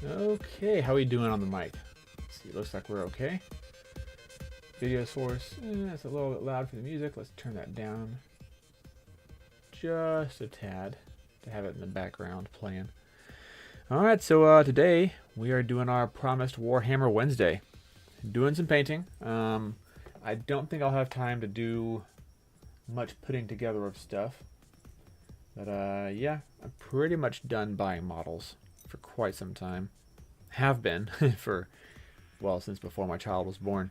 Okay, how are we doing on the mic? Let's see, looks like we're okay. Video source, it's a little bit loud for the music. Let's turn that down just a tad to have it in the background playing. Alright, so today we are doing our promised Warhammer Wednesday. Doing some painting. I don't think I'll have time to do much putting together of stuff. But yeah, I'm pretty much done buying models for quite some time. Have been for, well, since before my child was born.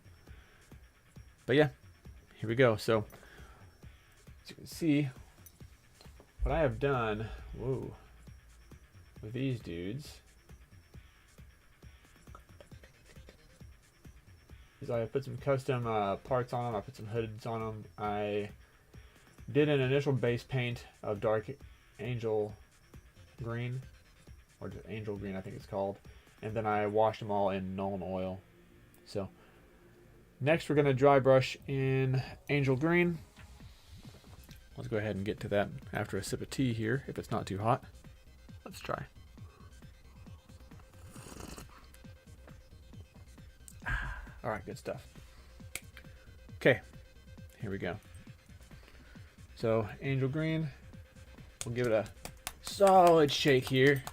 But yeah, here we go. So, as you can see, what I have done, whoa, with these dudes is I put some custom parts on them. I put some hoods on them. I did an initial base paint of dark angel green, or just angel green I think it's called, and then I washed them all in Nuln oil. So next we're going to dry brush in angel green. Let's go ahead and get to that after a sip of tea here, if it's not too hot. Let's try. Alright, good stuff. Okay, here we go. So angel green, we'll give it a solid shake here.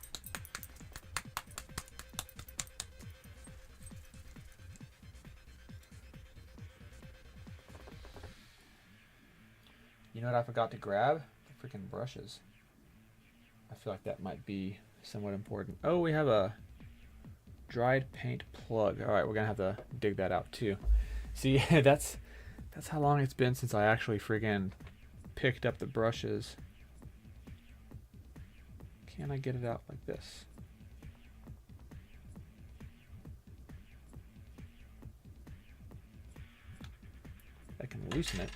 You know what I forgot to grab? The freaking brushes. I feel like that might be somewhat important. Oh, we have a dried paint plug. Alright, we're gonna have to dig that out too. See, that's how long it's been since I actually friggin' picked up the brushes. Can I get it out like this? I can loosen it.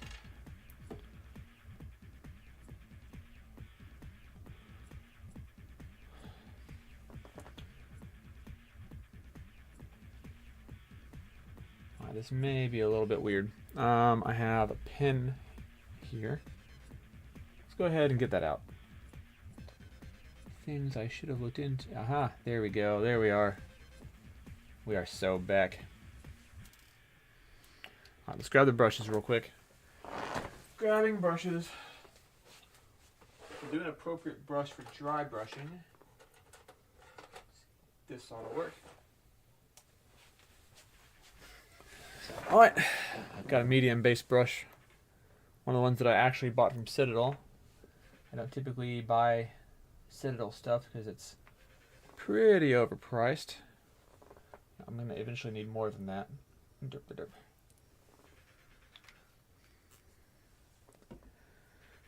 This may be a little bit weird. I have a pin here. Let's go ahead and get that out. Things I should have looked into. Aha, there we go. There we are. We are so back. All right, let's grab the brushes real quick. Grabbing brushes. Do an appropriate brush for dry brushing. This ought to work. Alright, I've got a medium base brush. One of the ones that I actually bought from Citadel. I don't typically buy Citadel stuff because it's pretty overpriced. I'm going to eventually need more than that. Derp, derp.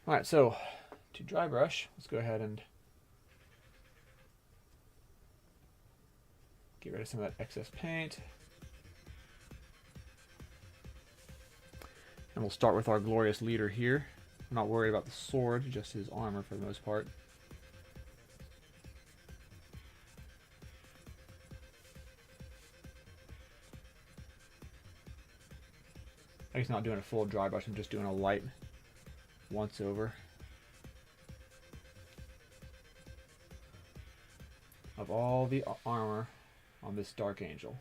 Alright, so to dry brush, let's go ahead and get rid of some of that excess paint. And we'll start with our glorious leader here. I'm not worried about the sword, just his armor for the most part. I'm just not doing a full dry brush, I'm just doing a light once over of all the armor on this Dark Angel.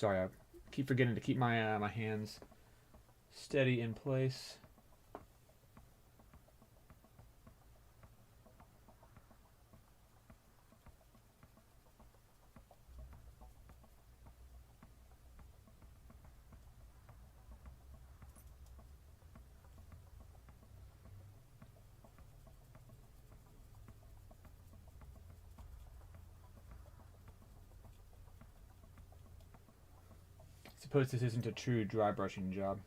Sorry, I keep forgetting to keep my my hands steady in place. Suppose this isn't a true dry brushing job.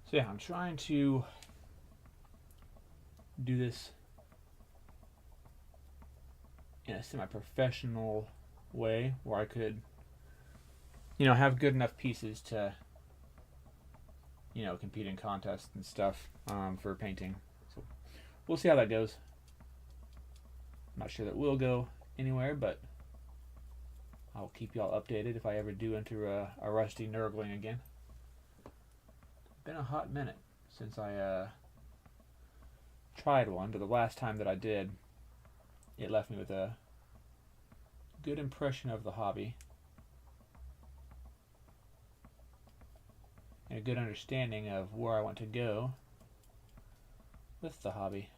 So yeah, I'm trying to do this in a semi-professional way where I could, you know, have good enough pieces to, you know, compete in contests and stuff for painting. So we'll see how that goes. I'm not sure that will go anywhere, but I'll keep y'all updated if I ever do enter a rusty Nurgling again. Been a hot minute since I tried one, but the last time that I did, it left me with a good impression of the hobby and a good understanding of where I want to go with the hobby.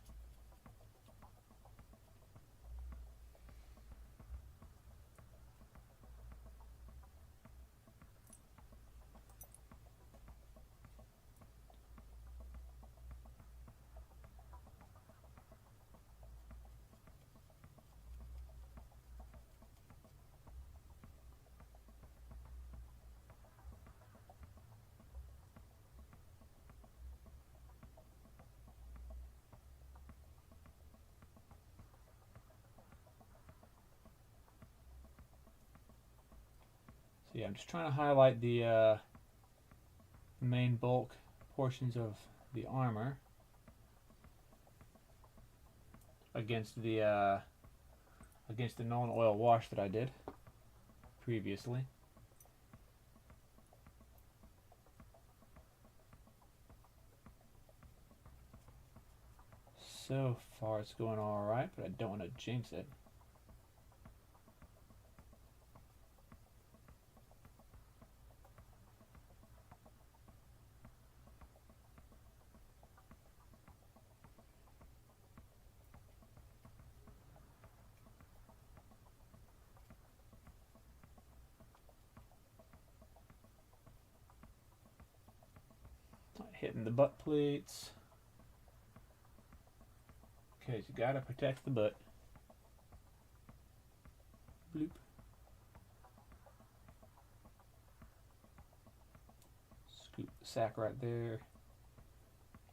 So yeah, I'm just trying to highlight the main bulk portions of the armor against the Nolan oil wash that I did previously. So far it's going alright, but I don't want to jinx it. Hitting the butt plates. Okay, so you gotta protect the butt. Bloop. Scoop the sack right there.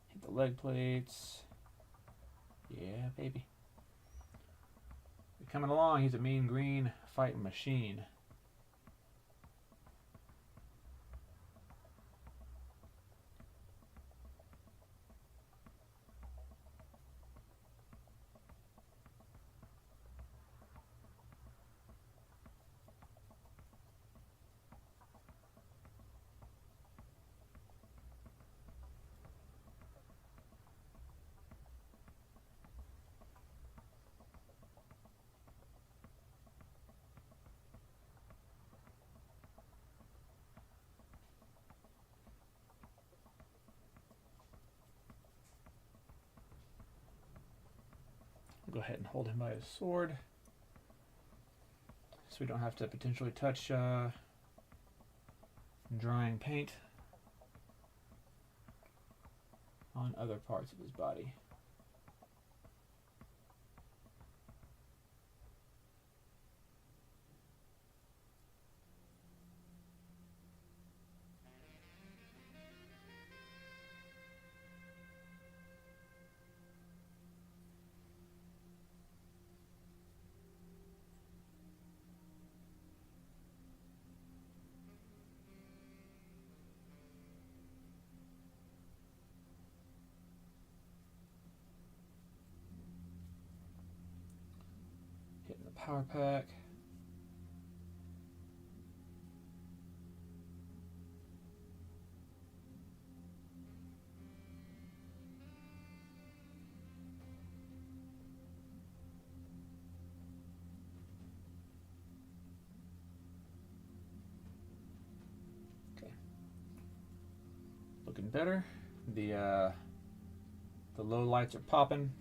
Hit the leg plates. Yeah, baby. Coming along, he's a mean green fighting machine. Go ahead and hold him by his sword so we don't have to potentially touch drying paint on other parts of his body. power pack. Okay. Looking better. The low lights are popping.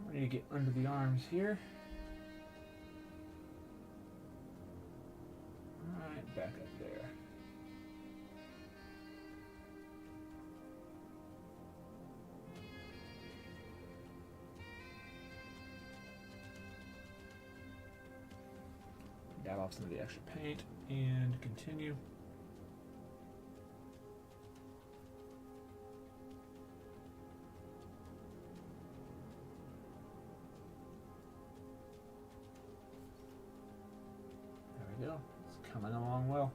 Ready to get under the arms here. Alright, back up there. Dab off some of the extra paint and continue. There we go. It's coming along well.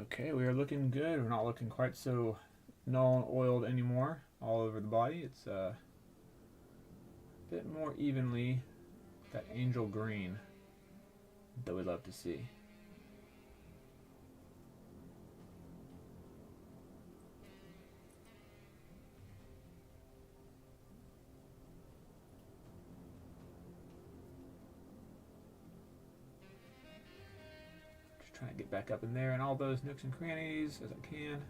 Okay, we are looking good. We're not looking quite so null and oiled anymore all over the body. It's a bit more evenly that angel green that we love to see. Trying to get back up in there and all those nooks and crannies as I can.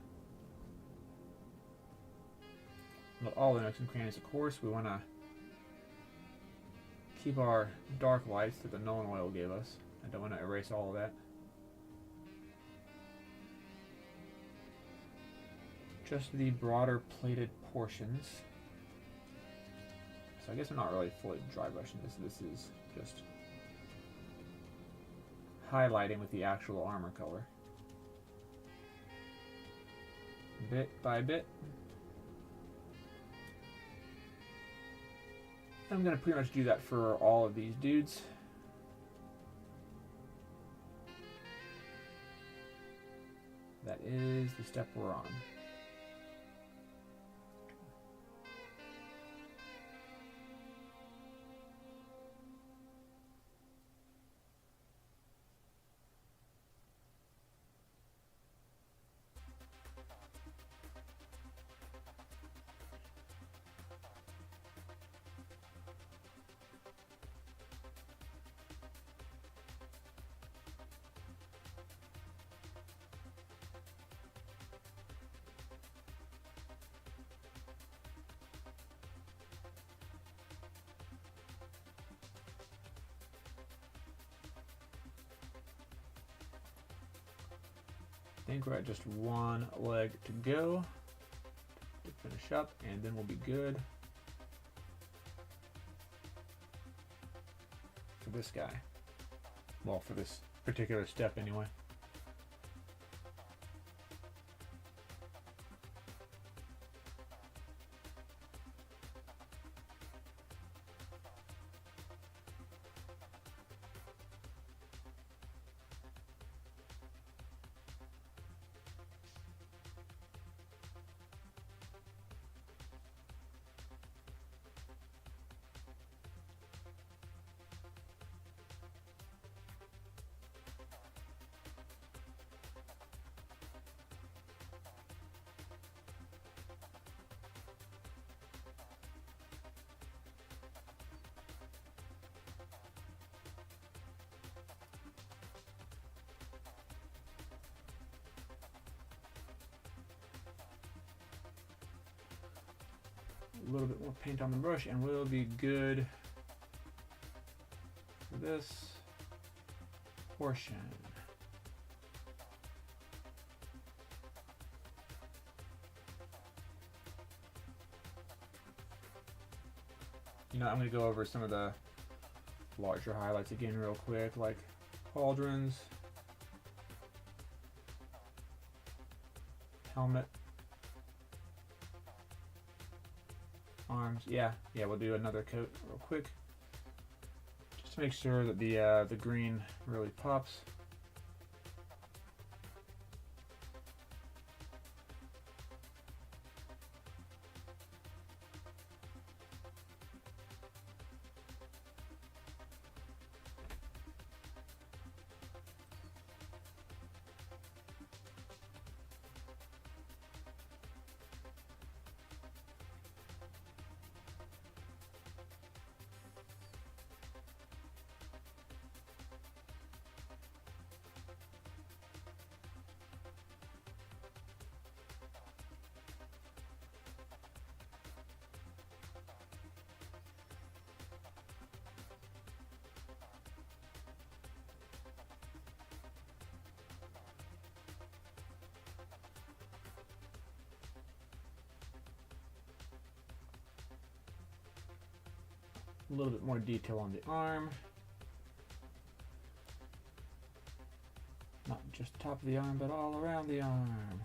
Not all the nooks and crannies, of course. We want to keep our dark lights that the null and oil gave us. I don't want to erase all of that. Just the broader plated portions. So I guess I'm not really fully dry brushing this. This is just highlighting with the actual armor color. Bit by bit. I'm going to pretty much do that for all of these dudes. That is the step we're on. I think we're at just one leg to go to finish up, and then we'll be good for this guy. Well, for this particular step anyway. a little bit more paint on the brush and we'll be good for this portion. You know, I'm going to go over some of the larger highlights again real quick, like pauldrons, helmet, arms. Yeah, we'll do another coat real quick, just to make sure that the green really pops. A little bit more detail on the arm. Not just top of the arm, but all around the arm.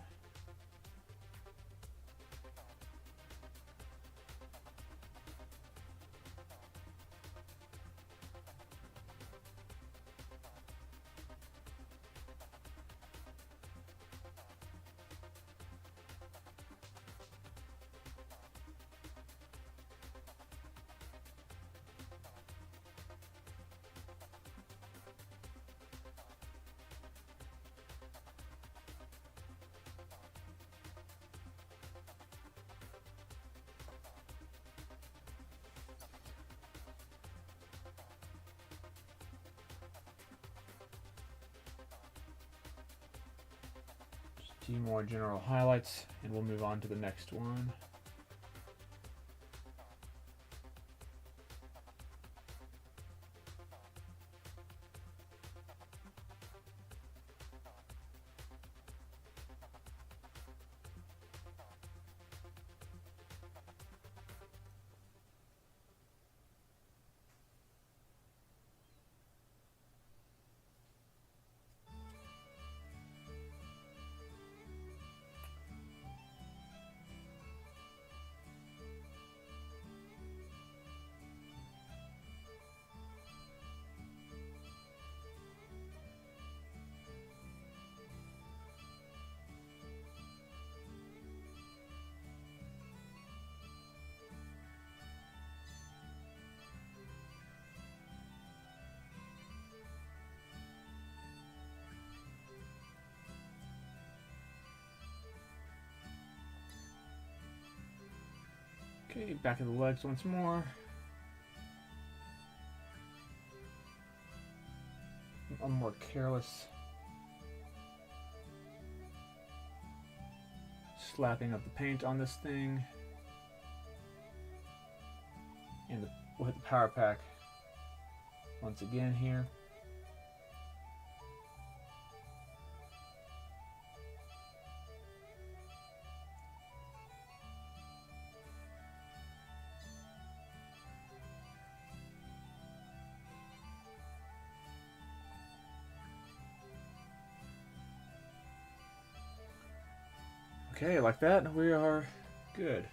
Few more general highlights and we'll move on to the next one. Okay, back of the legs once more. A more careless slapping of the paint on this thing. And we'll hit the power pack once again here. Okay, like that, we are good.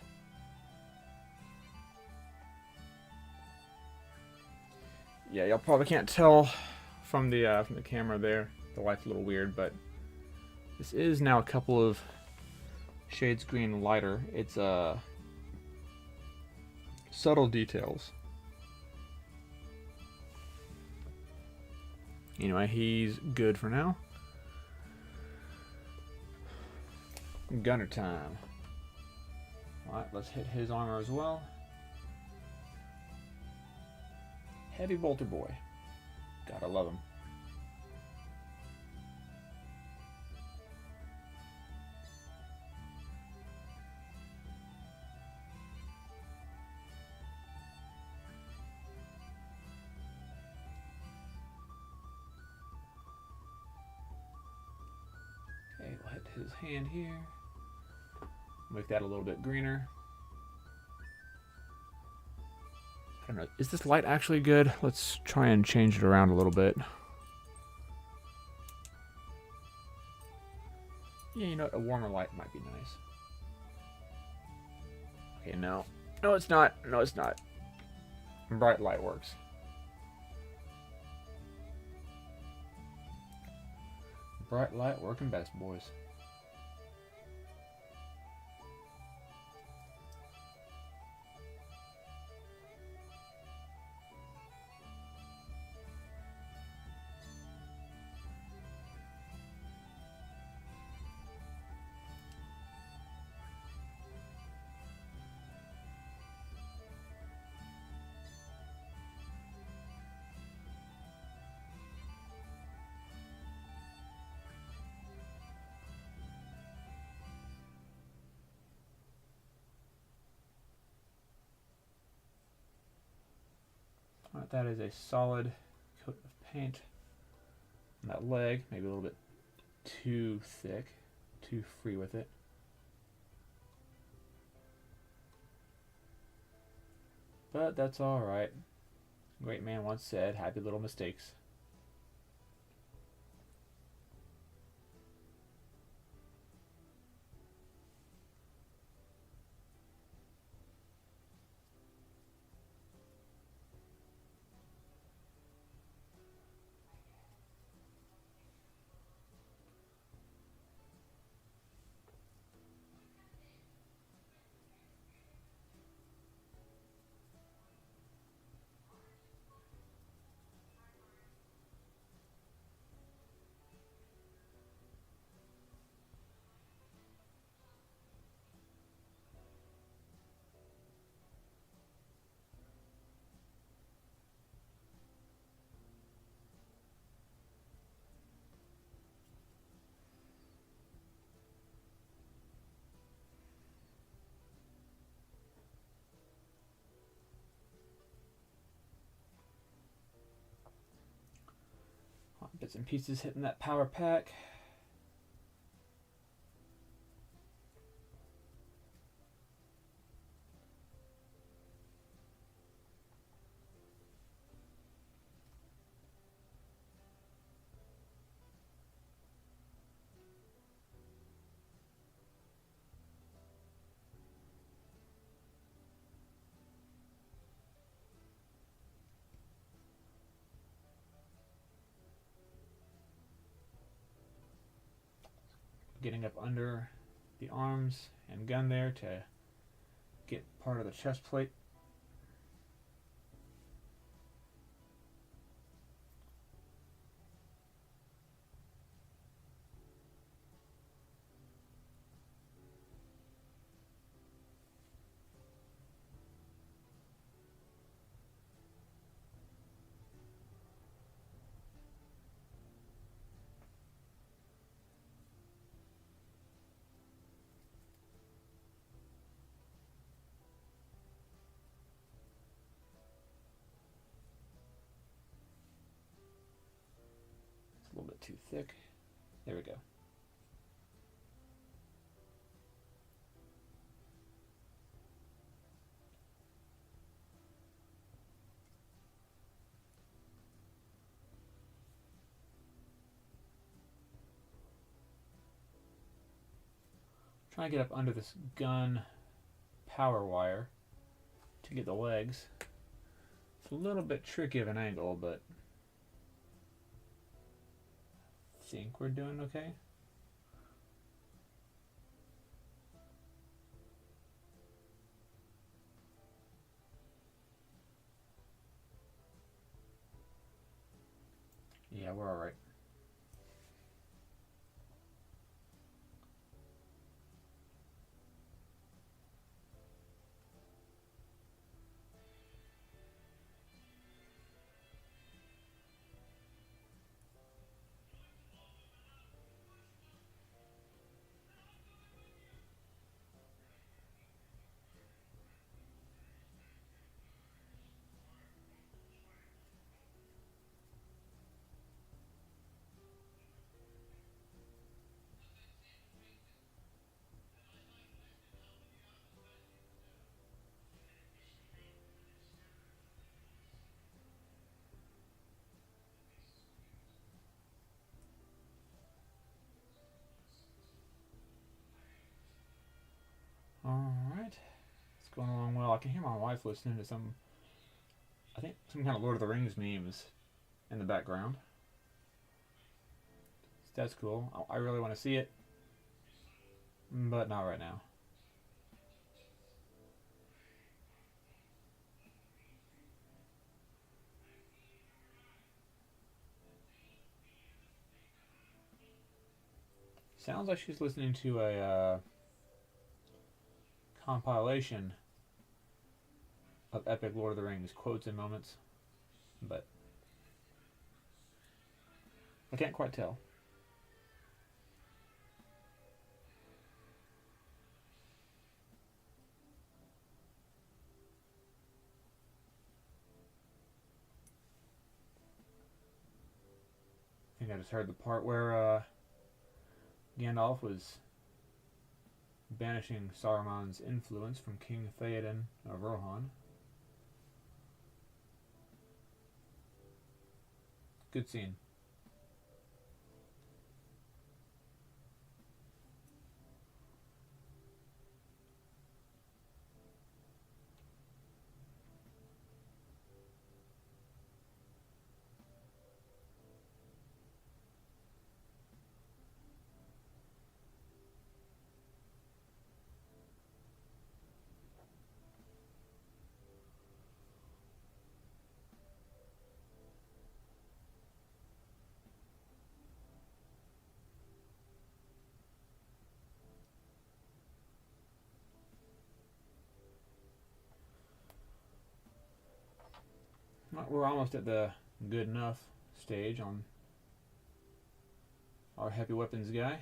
Yeah, y'all probably can't tell from the camera there. The light's a little weird, but this is now a couple of shades green lighter. It's subtle details. Anyway, he's good for now. Gunner time. Alright, let's hit his armor as well. Heavy bolter boy. Gotta love him. his hand here. Make that a little bit greener. I don't know. Is this light actually good? Let's try and change it around a little bit. Yeah, you know what? A warmer light might be nice. Okay, no. No, it's not. No, it's not. Bright light works. Bright light working best, boys. Alright, that is a solid coat of paint on that leg. Maybe a little bit too thick, too free with it. But that's alright. A great man once said, happy little mistakes. Bits and pieces hitting that power pack. Getting up under the arms and gun there to get part of the chest plate. A little bit too thick. There we go. Trying to get up under this gun power wire to get the legs. It's a little bit tricky of an angle, but I think we're doing okay. Yeah, we're alright. going along well. I can hear my wife listening to I think some kind of Lord of the Rings memes in the background. So that's cool. I really want to see it, but not right now. Sounds like she's listening to a compilation of epic Lord of the Rings quotes and moments, but I can't quite tell. I think I just heard the part where Gandalf was banishing Saruman's influence from King Theoden of Rohan. Good scene. We're almost at the good enough stage on our heavy weapons guy.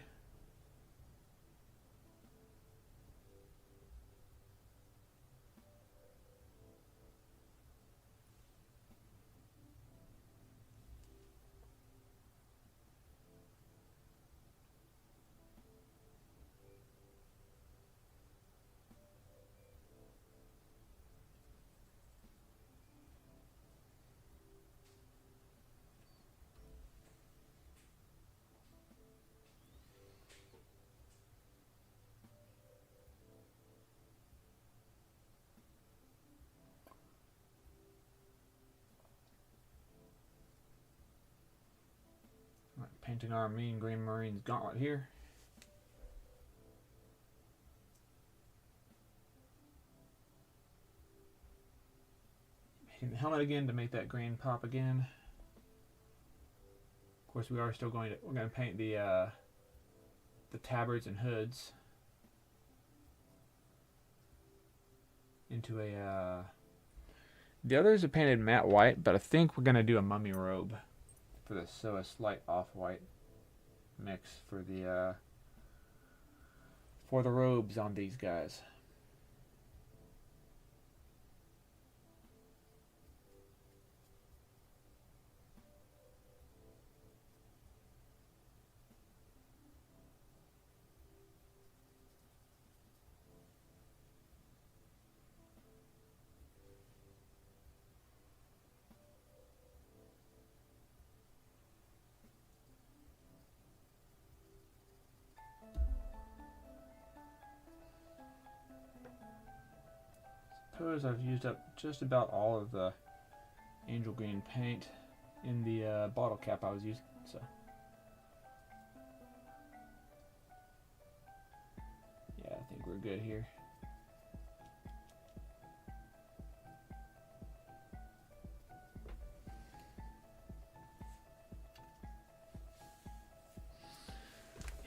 Painting our Mean Green Marine's gauntlet here. Hitting the helmet again to make that green pop again. Of course, we're going to paint the tabards and hoods into a. The others are painted matte white, but I think we're gonna do a mummy robe for this, so a slight off-white mix for the robes on these guys. Suppose I've used up just about all of the angel green paint in the bottle cap I was using, so yeah, I think we're good here.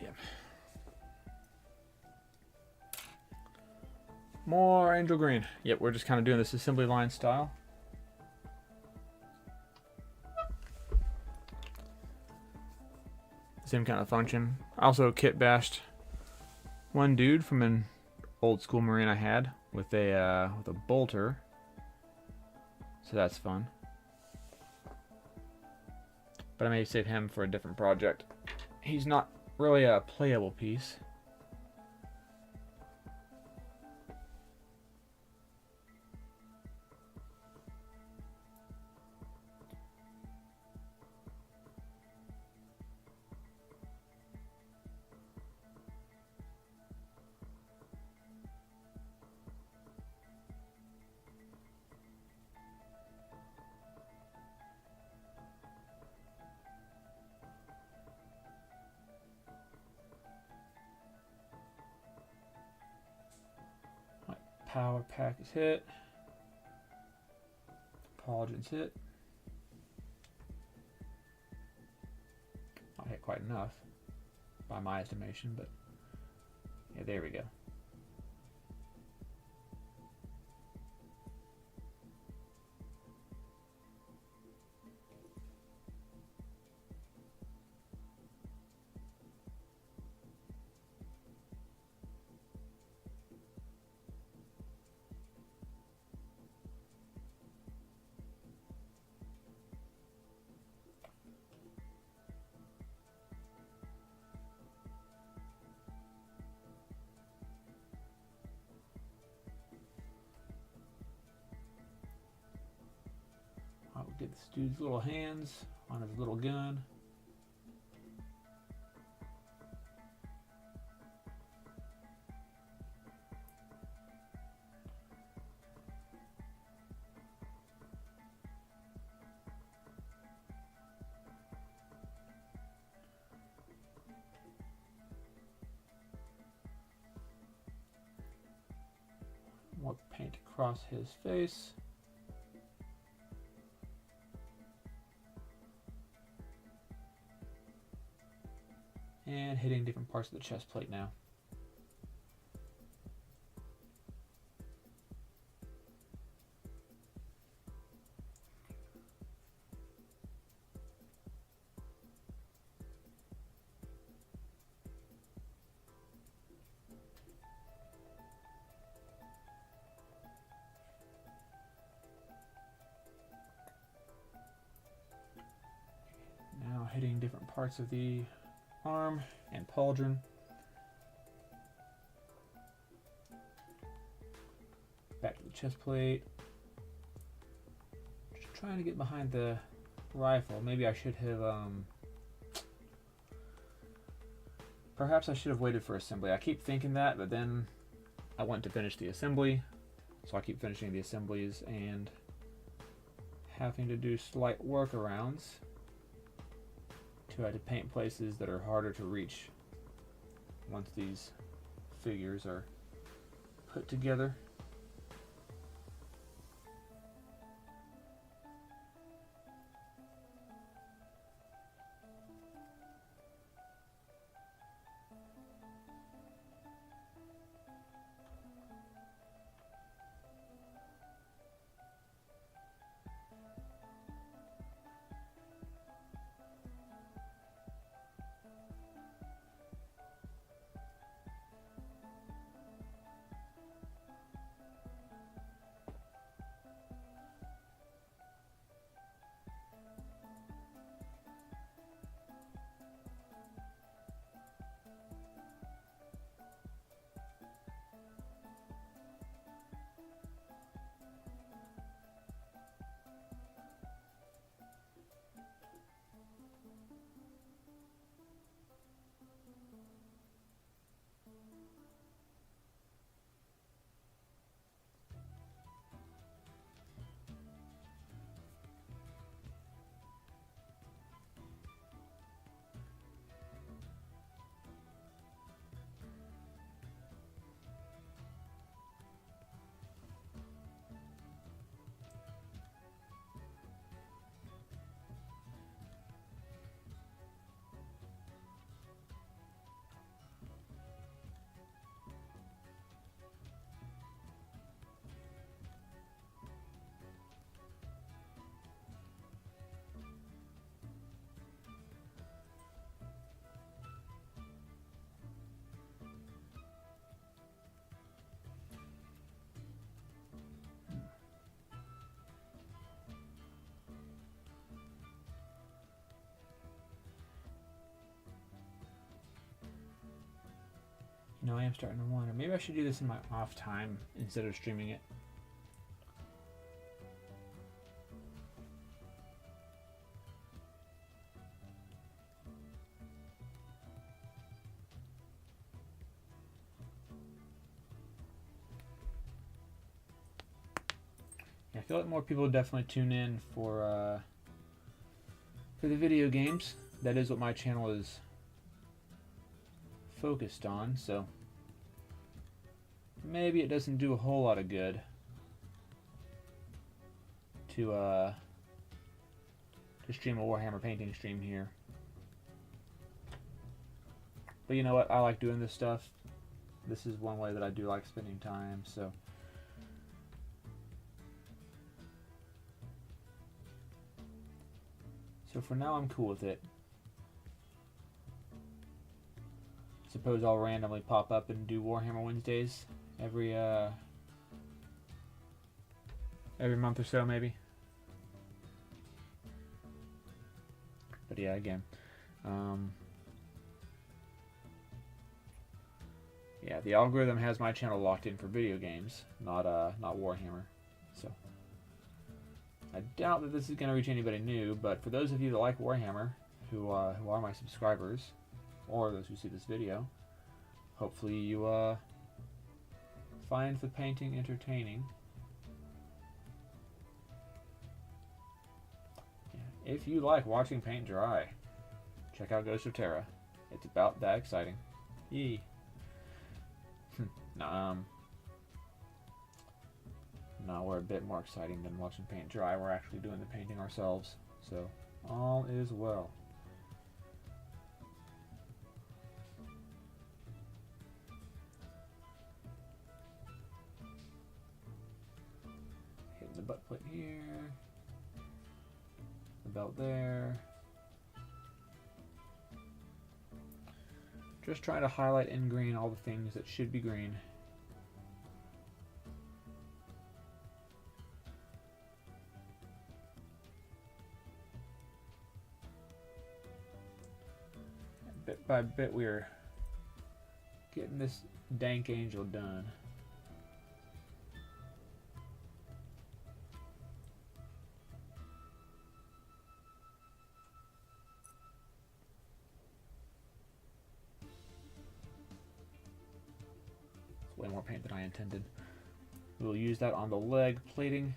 Yep. More angel green. Yep, we're just kind of doing this assembly line style. Same kind of function. I also kit bashed one dude from an old school marine I had with a bolter, so that's fun. But I may save him for a different project. He's not really a playable piece. Power pack is hit. Pauldron's hit. Not hit quite enough by my estimation, but yeah, there we go. I'll get this dude's little hands on his little gun. More paint across his face. And hitting different parts of the chest plate now. Now hitting different parts of the arm and pauldron. Back to the chest plate. Just trying to get behind the rifle. Maybe I should have perhaps I should have waited for assembly. I keep thinking that, but then I went to finish the assembly, so I keep finishing the assemblies and having to do slight workarounds to paint places that are harder to reach once these figures are put together. You know, I am starting to wonder, maybe I should do this in my off time instead of streaming it. Yeah, I feel like more people definitely tune in for the video games. That is what my channel is focused on, so maybe it doesn't do a whole lot of good to stream a Warhammer painting stream here. But you know what? I like doing this stuff. This is one way that I do like spending time, so. So for now, I'm cool with it. Suppose I'll randomly pop up and do Warhammer Wednesdays every month or so, maybe. But yeah, again, yeah, the algorithm has my channel locked in for video games, not Warhammer. So I doubt that this is going to reach anybody new. But for those of you that like Warhammer, who are my subscribers, or those who see this video, hopefully you find the painting entertaining. If you like watching paint dry, check out Ghost of Terra. It's about that exciting. Yee. No, we're a bit more exciting than watching paint dry. We're actually doing the painting ourselves, so all is well. Hitting the butt plate here. Belt there. Just trying to highlight in green all the things that should be green. Bit by bit we're getting this dank angel done. Way more paint than I intended. We'll use that on the leg plating.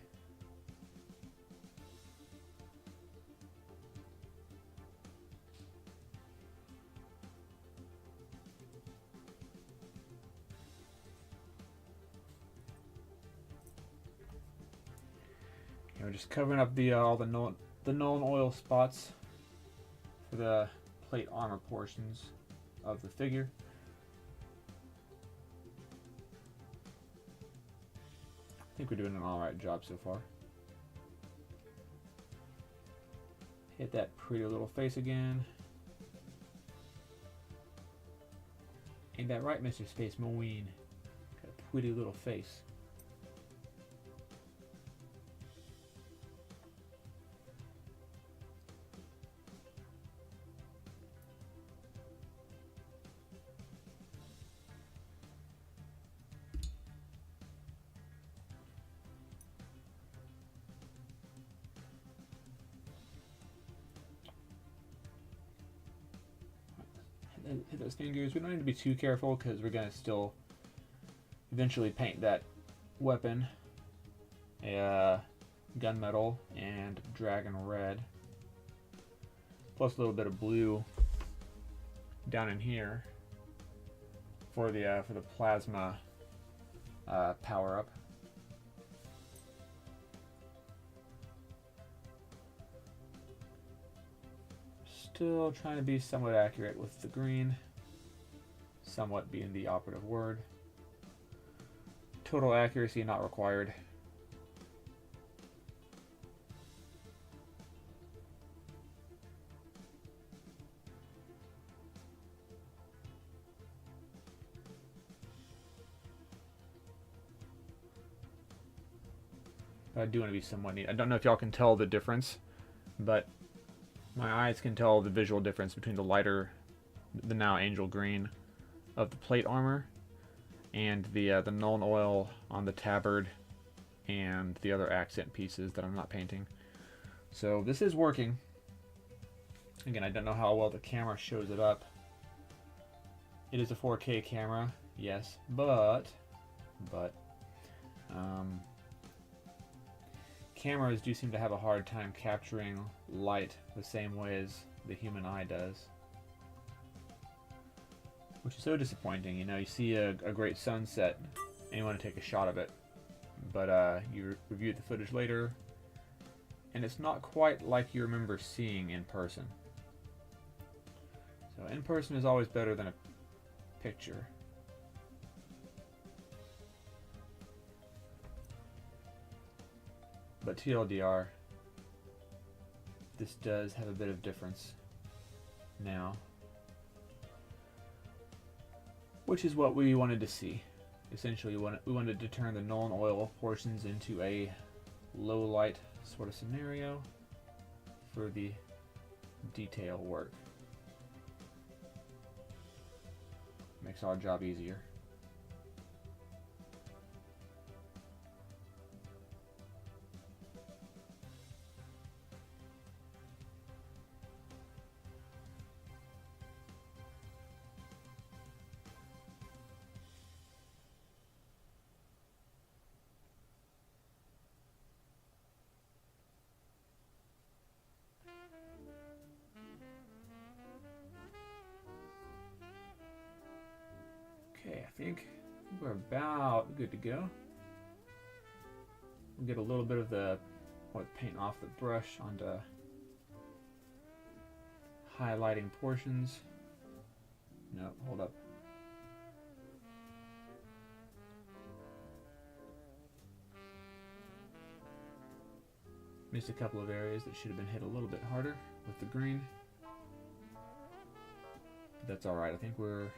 We're just covering up the all the known oil spots for the plate armor portions of the figure. I think we're doing an alright job so far. Hit that pretty little face again. Ain't that right, Mr. Space Marine? Got a pretty little face. Hit those fingers. We don't need to be too careful because we're going to still eventually paint that weapon a gunmetal and dragon red, plus a little bit of blue down in here for the plasma power up. Still trying to be somewhat accurate with the green, somewhat being the operative word. Total accuracy not required. I do want to be somewhat neat. I don't know if y'all can tell the difference, but my eyes can tell the visual difference between the lighter, the now angel green of the plate armor and the Nuln Oil on the tabard and the other accent pieces that I'm not painting. So this is working. Again, I don't know how well the camera shows it up. It is a 4K camera, yes, but cameras do seem to have a hard time capturing light the same way as the human eye does, which is so disappointing. You know, you see a great sunset and you want to take a shot of it. But you review the footage later, and it's not quite like you remember seeing in person. So in person is always better than a picture. But TLDR, this does have a bit of difference now, which is what we wanted to see. Essentially, we wanted to turn the null and oil portions into a low light sort of scenario for the detail work. Makes our job easier. Okay, I think we're about good to go. We'll get a little bit of the paint off the brush onto highlighting portions. No, hold up. Missed a couple of areas that should have been hit a little bit harder with the green. But that's alright, I think we're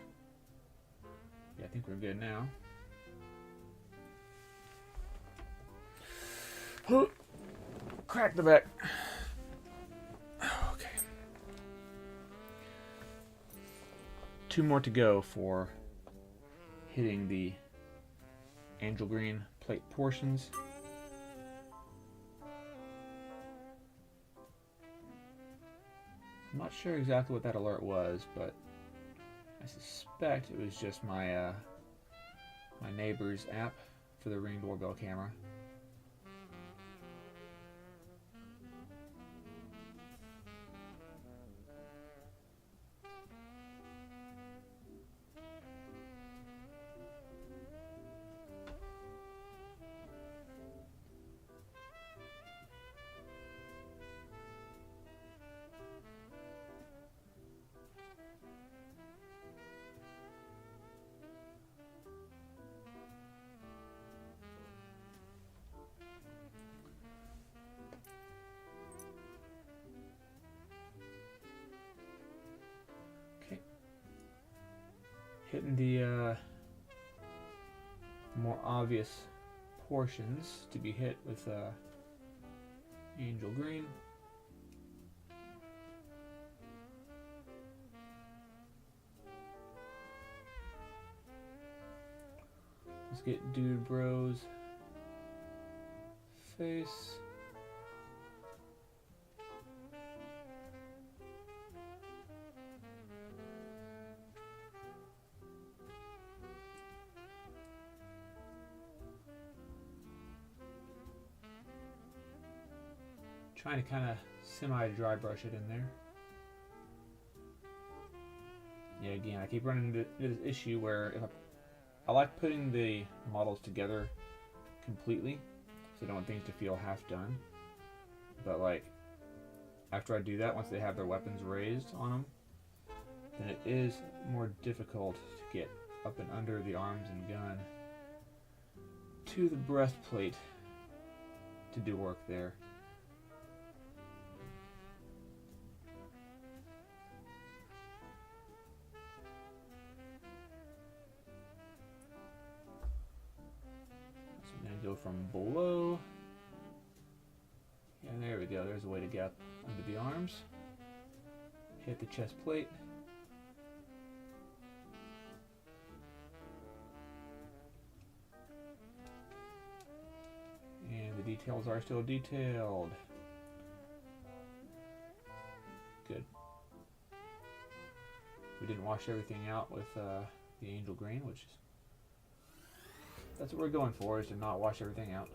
good now. Crack the back. Okay. 2 more to go for hitting the angel green plate portions. I'm not sure exactly what that alert was, but I suspect it was just my my neighbor's app for the Ring doorbell camera. Hitting the more obvious portions to be hit with angel green. Let's get Dude Bro's face. Trying to kind of semi-dry brush it in there. Yeah, again, I keep running into this issue where if I like putting the models together completely, so I don't want things to feel half done. But like, after I do that, once they have their weapons raised on them, then it is more difficult to get up and under the arms and gun to the breastplate to do work there. Go from below, and there we go. There's a way to get up under the arms. Hit the chest plate. And the details are still detailed. Good. We didn't wash everything out with the angel green, which is that's what we're going for, is to not wash everything out.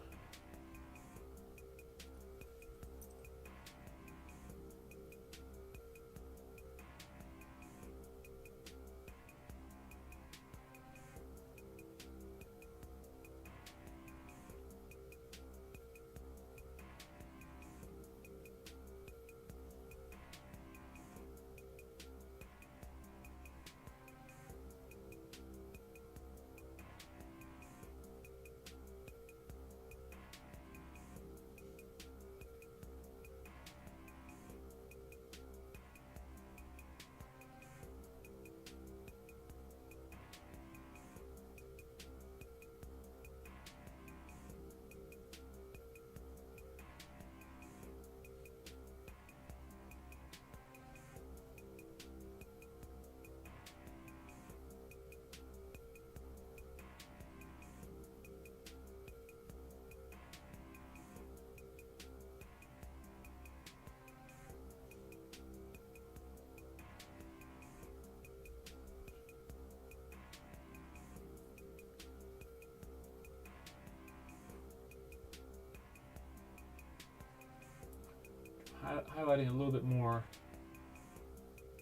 highlighting a little bit more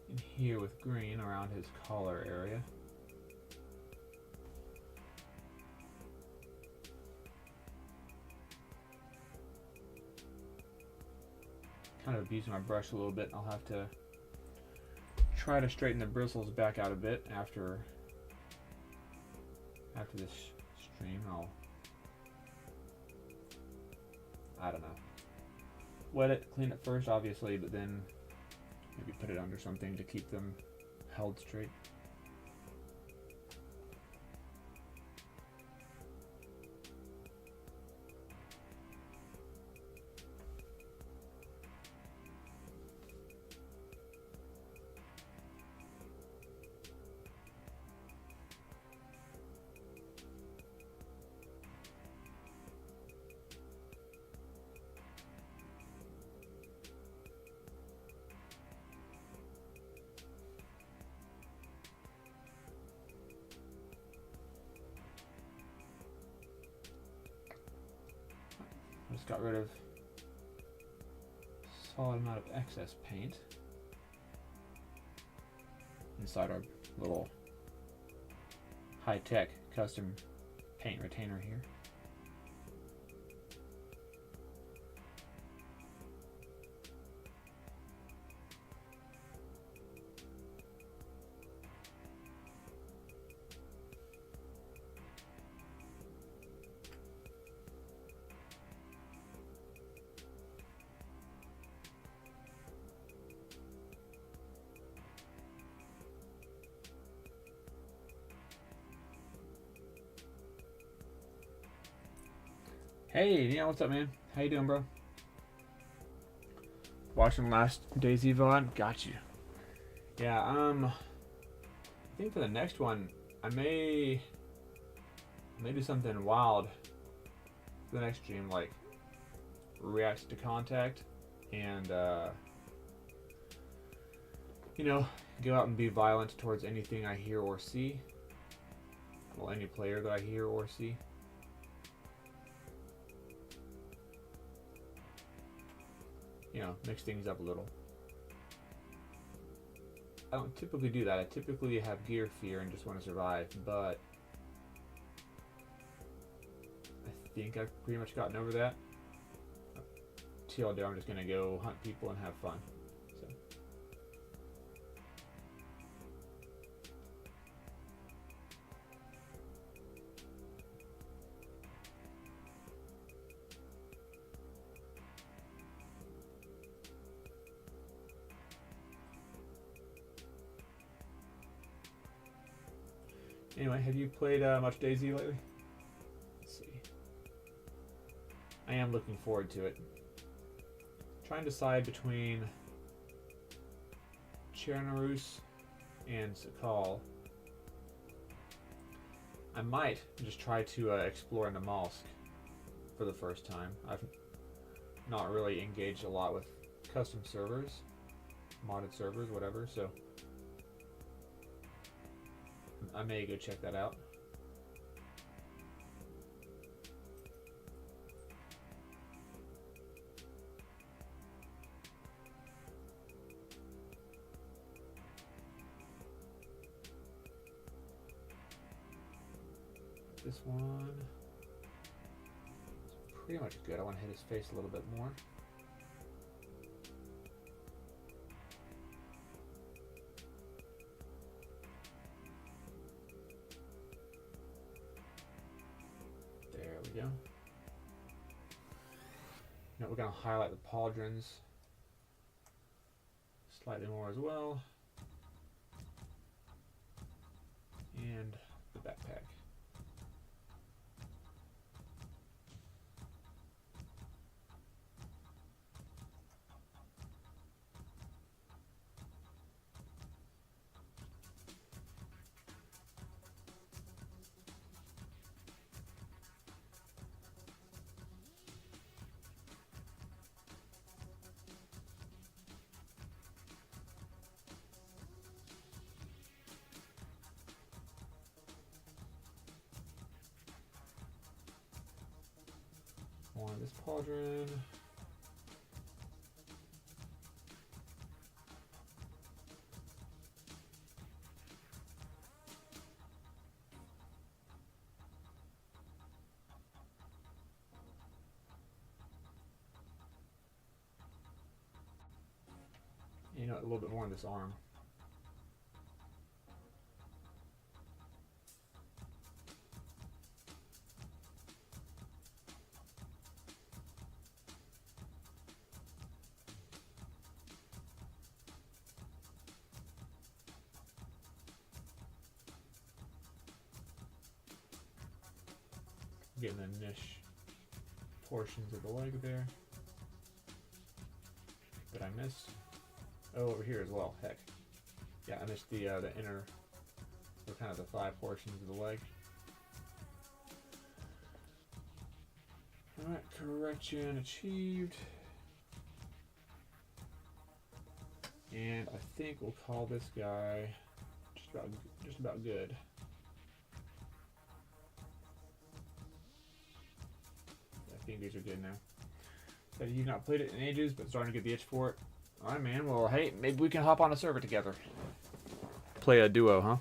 in here with green around his collar area. Kind of abusing my brush a little bit. I'll have to try to straighten the bristles back out a bit after this stream. I don't know. Wet it, clean it first, obviously, but then maybe put it under something to keep them held straight. Just got rid of a solid amount of excess paint inside our little high-tech custom paint retainer here. Hey, Neil, what's up, man? How you doing, bro? Watching last DayZ VOD? Got you. Yeah, I think for the next one, I may do something wild for the next stream, like react to contact and, you know, go out and be violent towards anything I hear or see. Well, any player that I hear or see. You know, mix things up a little. I don't typically do that. I typically have gear fear and just want to survive, but I think I've pretty much gotten over that. TLDR, I'm just gonna go hunt people and have fun. So. Anyway, have you played much DayZ lately? Let's see. I am looking forward to it. Trying to decide between Chernarus and Sakal. I might just try to explore Namalsk for the first time. I've not really engaged a lot with custom servers, modded servers, whatever, so I may go check that out. This one is pretty much good. I want to hit his face a little bit more. Go. Now we're going to highlight the pauldrons slightly more as well, and the backpack. This pauldron. a little bit more on this arm. Getting the niche portions of the leg there that I missed. Oh, over here as well. Heck, yeah, I missed the inner, or kind of the thigh portions of the leg. All right, correction achieved, and I think we'll call this guy just about good. I think these are good now. Said he's not played it in ages, but starting to get the itch for it. All right, man. Well, hey, maybe we can hop on a server together. Play a duo, huh?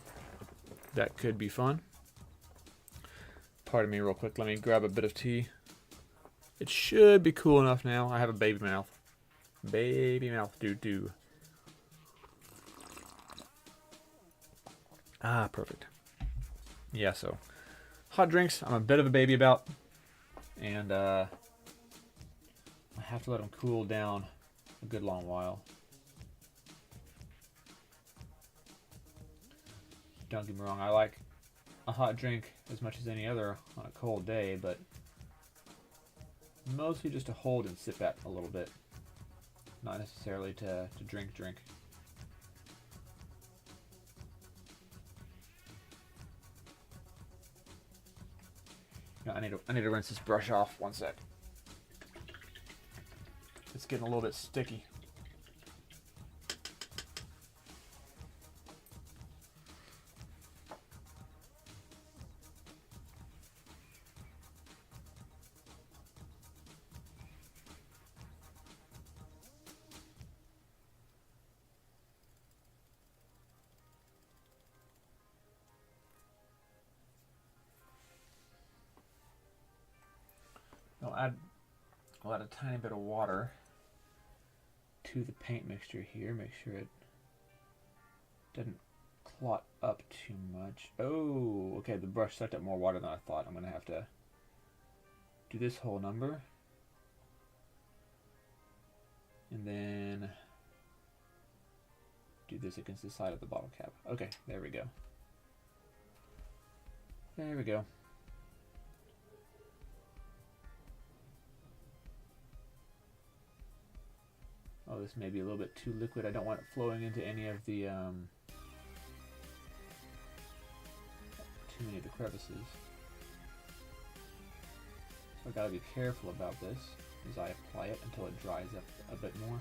That could be fun. Pardon me real quick. Let me grab a bit of tea. It should be cool enough now. I have a baby mouth. Baby mouth doo-doo. Ah, perfect. Yeah, so hot drinks, I'm a bit of a baby about. And I have to let them cool down a good long while. Don't get me wrong, I like a hot drink as much as any other on a cold day, but mostly just to hold and sip at a little bit, not necessarily to drink. I need to rinse this brush off. One sec. It's getting a little bit sticky. I'll add a tiny bit of water to the paint mixture here. Make sure it doesn't clot up too much. Oh, okay, the brush sucked up more water than I thought. I'm going to have to do this whole number. And then do this against the side of the bottle cap. Okay, there we go. There we go. Oh, this may be a little bit too liquid. I don't want it flowing into any of the, too many of the crevices. So I gotta be careful about this as I apply it until it dries up a bit more.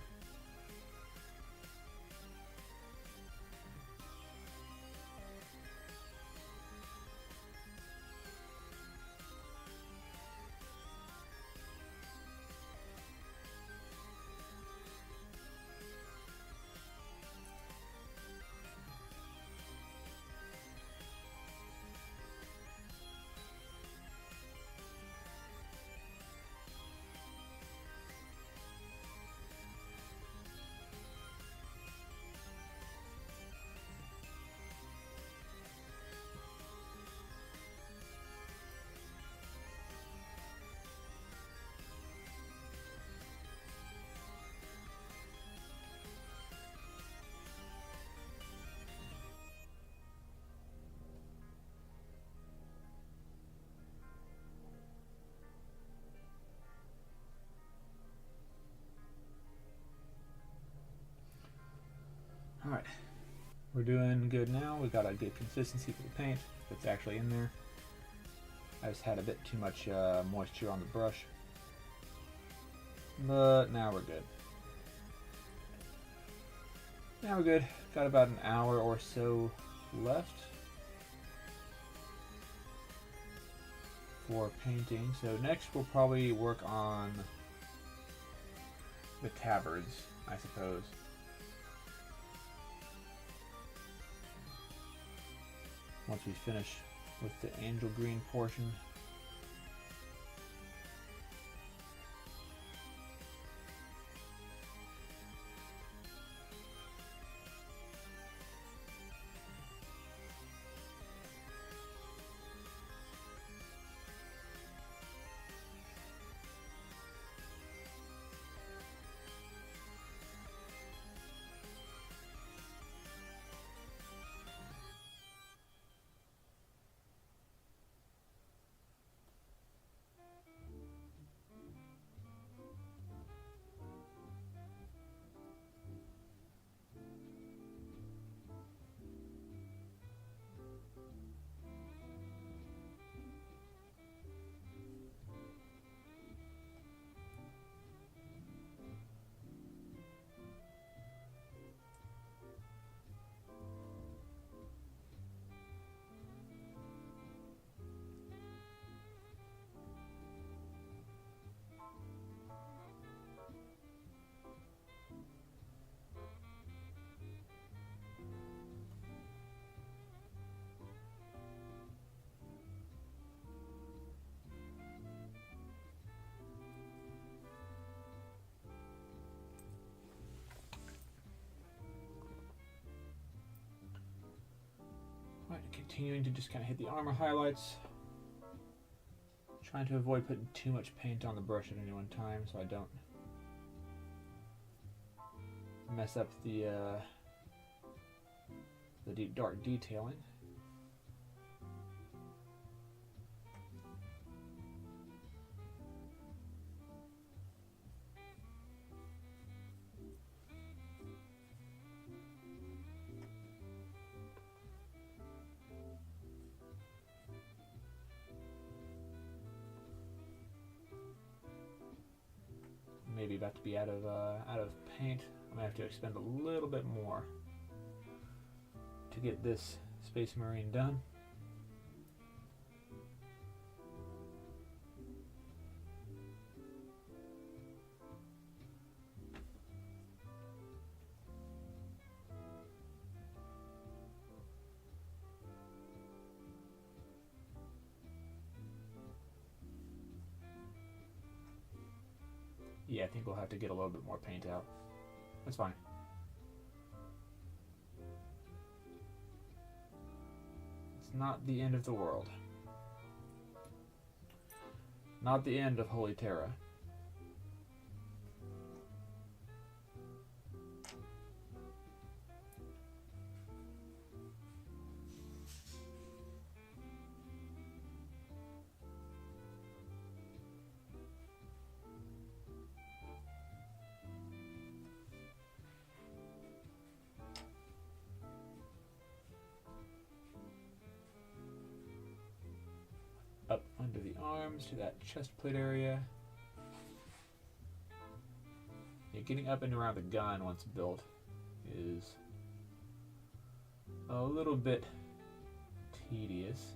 Alright, we're doing good now. We've got a good consistency for the paint that's actually in there. I just had a bit too much moisture on the brush, but now we're good. Now we're good. Got about an hour or so left for painting. So next we'll probably work on the tabards, I suppose. Once we finish with the angel green portion. continuing to just kind of hit the armor highlights. Trying to avoid putting too much paint on the brush at any one time so I don't mess up the deep dark detailing. Maybe about to be out of paint. I'm gonna have to expend a little bit more to get this Space Marine done. Yeah, I think we'll have to get a little bit more paint out. That's fine. It's not the end of the world. Not the end of Holy Terra. Up under the arms to that chest plate area. Yeah, getting up and around the gun once built is a little bit tedious,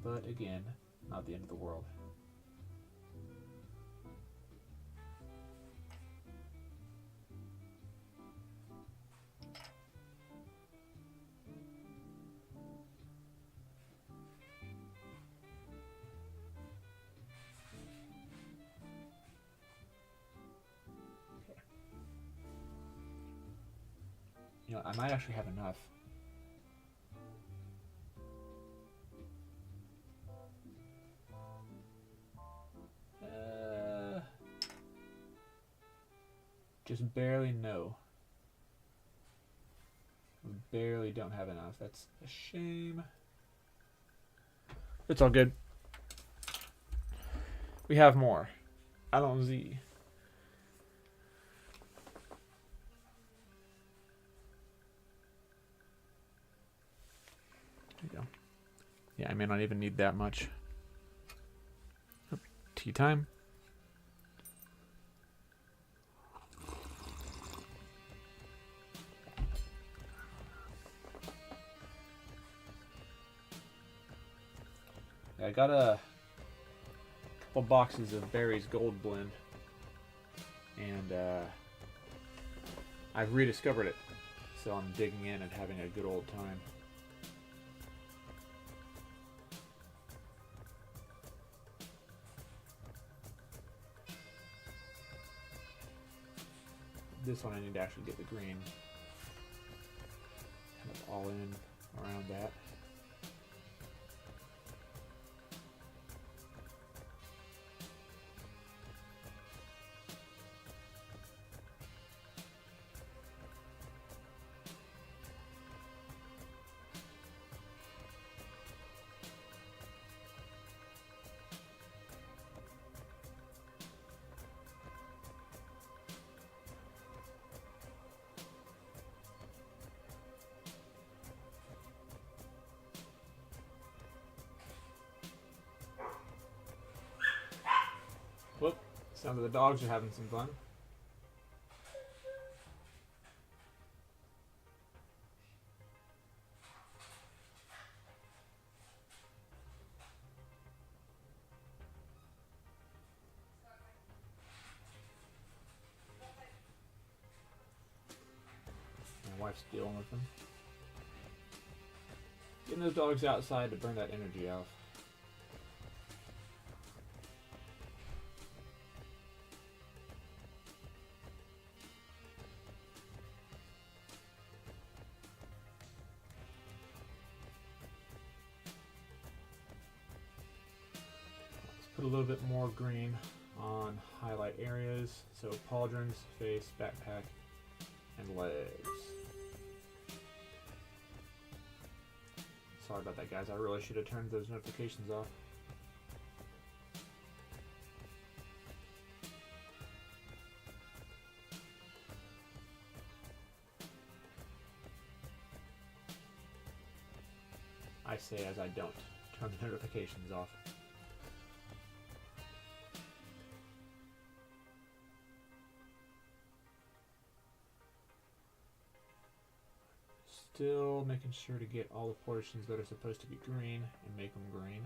but again, not the end of the world. You know, I might actually have enough. Just barely no. We barely don't have enough. That's a shame. It's all good. We have more. Allons-y. There you go. Yeah, I may not even need that much. Oh, tea time. I got a couple boxes of Barry's Gold Blend, and I've rediscovered it, so I'm digging in and having a good old time. This one I need to actually get the green kind of all in around that. Whoop, sounds like the dogs are having some fun. My wife's dealing with them. Getting those dogs outside to burn that energy off. put a little bit more green on highlight areas. So pauldrons, face, backpack, and legs. Sorry about that, guys. I really should have turned those notifications off. I say as I don't turn the notifications off. Still making sure to get all the portions that are supposed to be green and make them green.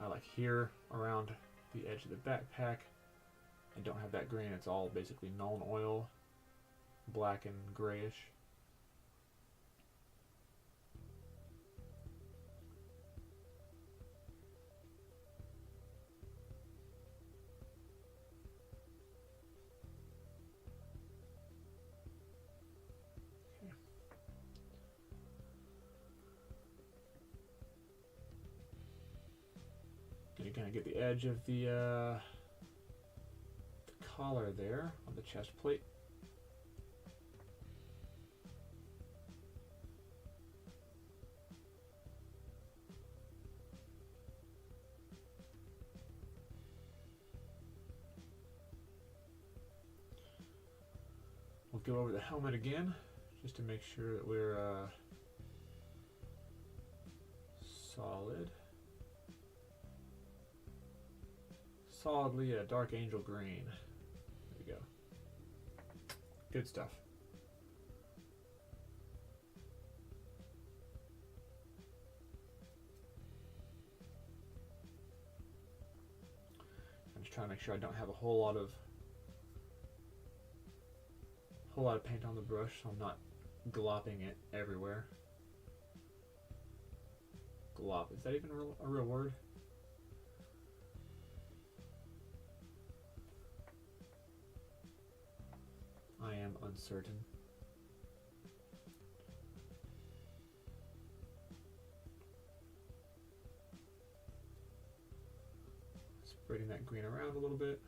I like here around the edge of the backpack, I don't have that green. It's all basically Nuln Oil, black and grayish. Gonna kind of get the edge of the collar there on the chest plate. We'll go over the helmet again just to make sure that we're solid. Solidly a dark angel green. There we go. Good stuff. I'm just trying to make sure I don't have a whole lot of paint on the brush, so I'm not glopping it everywhere. Glop, is that even a real word? I am uncertain. Spreading that green around a little bit.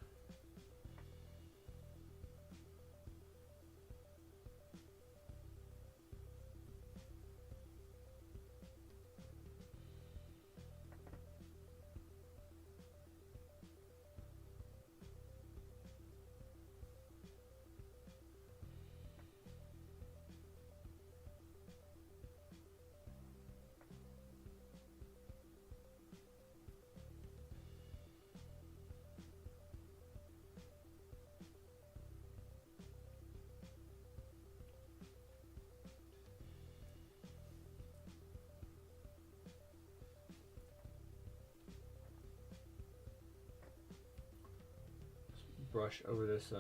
Brush over this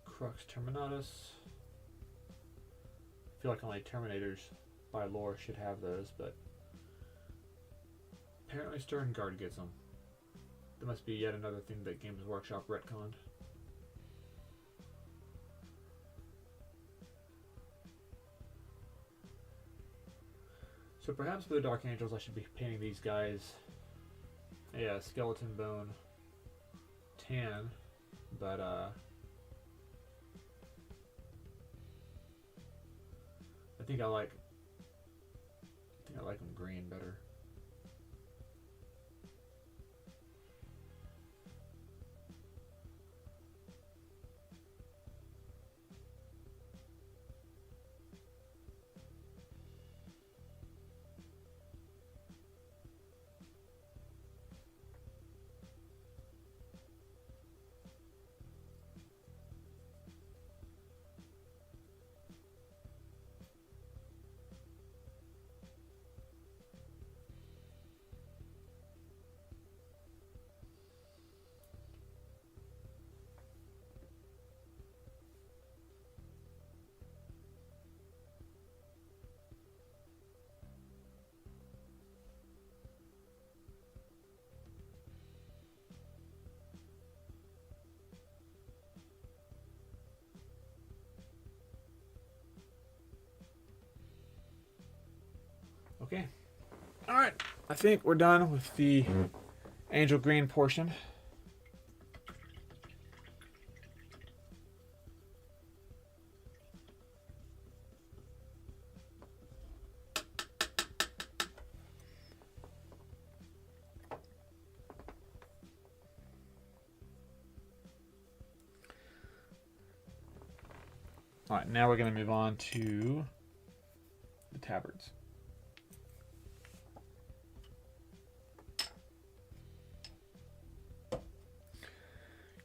Crux Terminatus. I feel like only Terminators by lore should have those, but apparently Sternguard gets them. That must be yet another thing that Games Workshop retconned. So perhaps for the Dark Angels I should be painting these guys a skeleton bone tan, but I think I like them green better. Okay. All right. I think we're done with the angel green portion. All right, now we're going to move on to the tabards.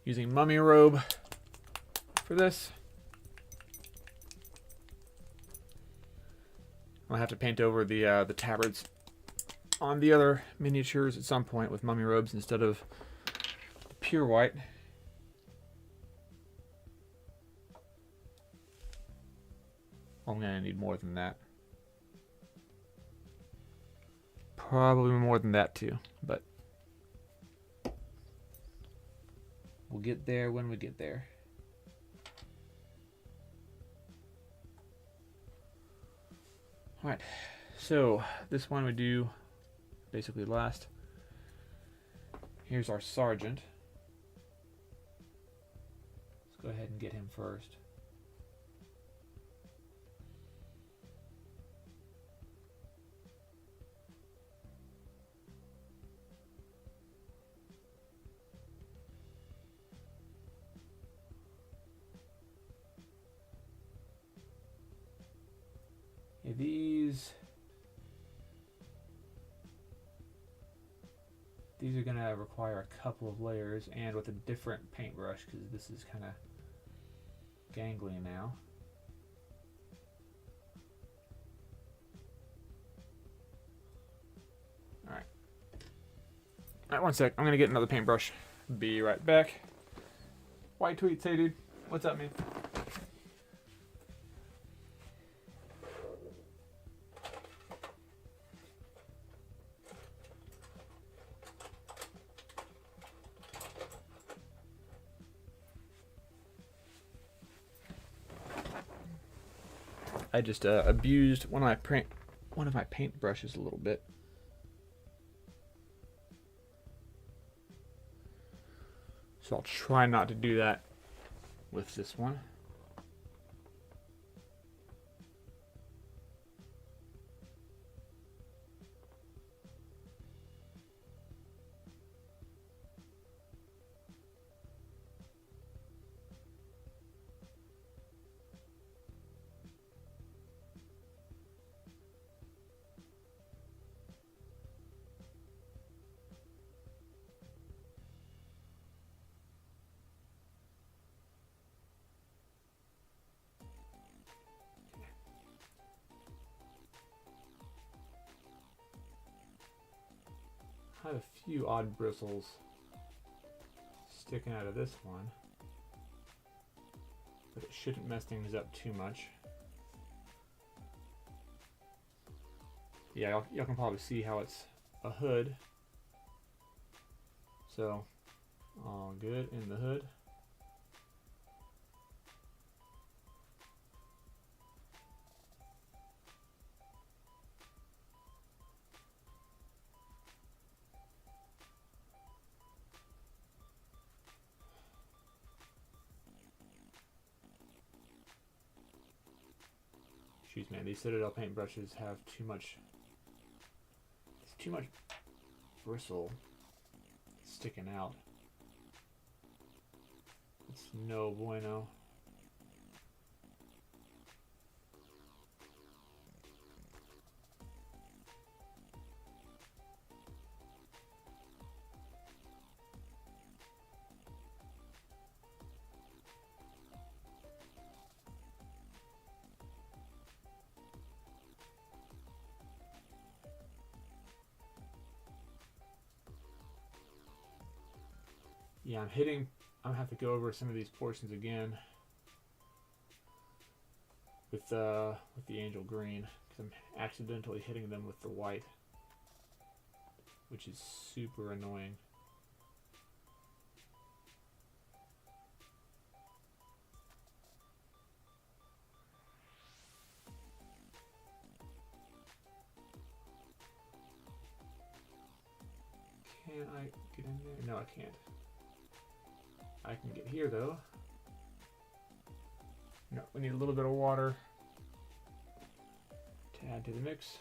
Using mummy robe for this. I'll have to paint over the tabards on the other miniatures at some point with mummy robes instead of the pure white. I'm going to need more than that. Probably more than that too, but we'll get there when we get there. All right, so this one we do basically last. Here's our sergeant. Let's go ahead and get him first. Yeah, these are gonna require a couple of layers and with a different paintbrush because this is kind of gangly now. All right, 1 sec. I'm gonna get another paintbrush. Be right back. White tweets, hey dude, what's up, man? I just abused one of my paint brushes a little bit. So I'll try not to do that with this one. I have a few odd bristles sticking out of this one, but it shouldn't mess things up too much. Yeah, y'all can probably see how it's a hood. So, all good in the hood. Jeez, man, these Citadel paintbrushes have too much bristle sticking out. It's no bueno. Yeah, I'm gonna have to go over some of these portions again with the angel green because I'm accidentally hitting them with the white, which is super annoying. Can I get in there? No, I can't. I can get here though. No, we need a little bit of water to add to the mix.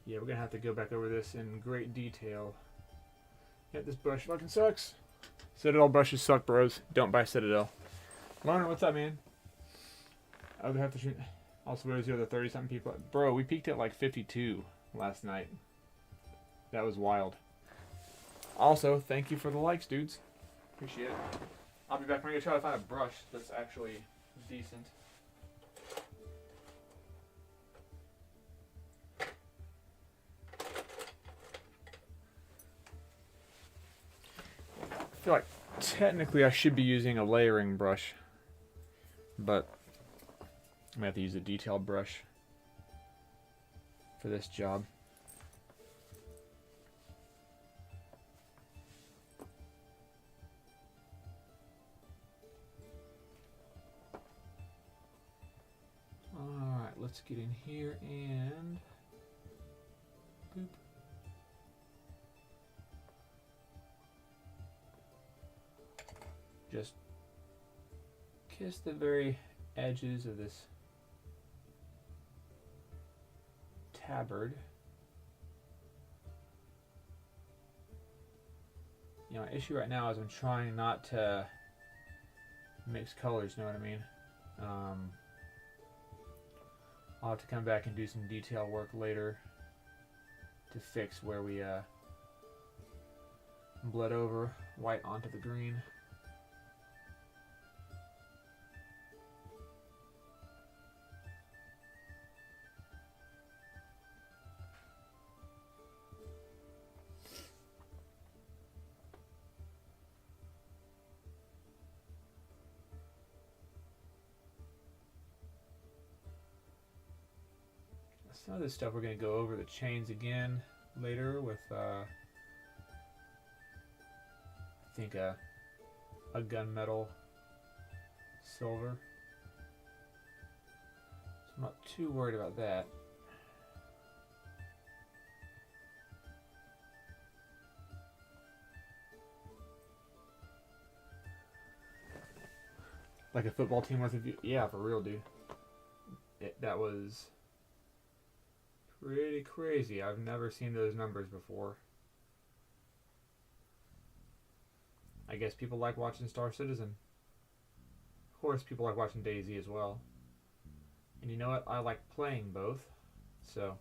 Yeah, we're gonna have to go back over this in great detail. Yeah, this brush fucking sucks. Citadel brushes suck, bros. Don't buy Citadel. Loner, what's up, man? I would have to shoot. Also, where's the other 30-something people? Bro, we peaked at like 52 last night. That was wild. Also, thank you for the likes, dudes. Appreciate it. I'll be back. I'm gonna try to find a brush that's actually decent. I feel like technically I should be using a layering brush, but I'm gonna have to use a detailed brush for this job. Alright, let's get in here and boop. Just kiss the very edges of this tabard. You know, my issue right now is I'm trying not to mix colors, you know what I mean? I'll have to come back and do some detail work later to fix where we bled over white onto the green. Some of this stuff we're going to go over the chains again later with I think a gunmetal silver. So I'm not too worried about that. Like a football team worth of view. Yeah, for real, dude. That was pretty crazy. I've never seen those numbers before. I guess people like watching Star Citizen. Of course, people like watching DayZ as well. And you know what? I like playing both. So,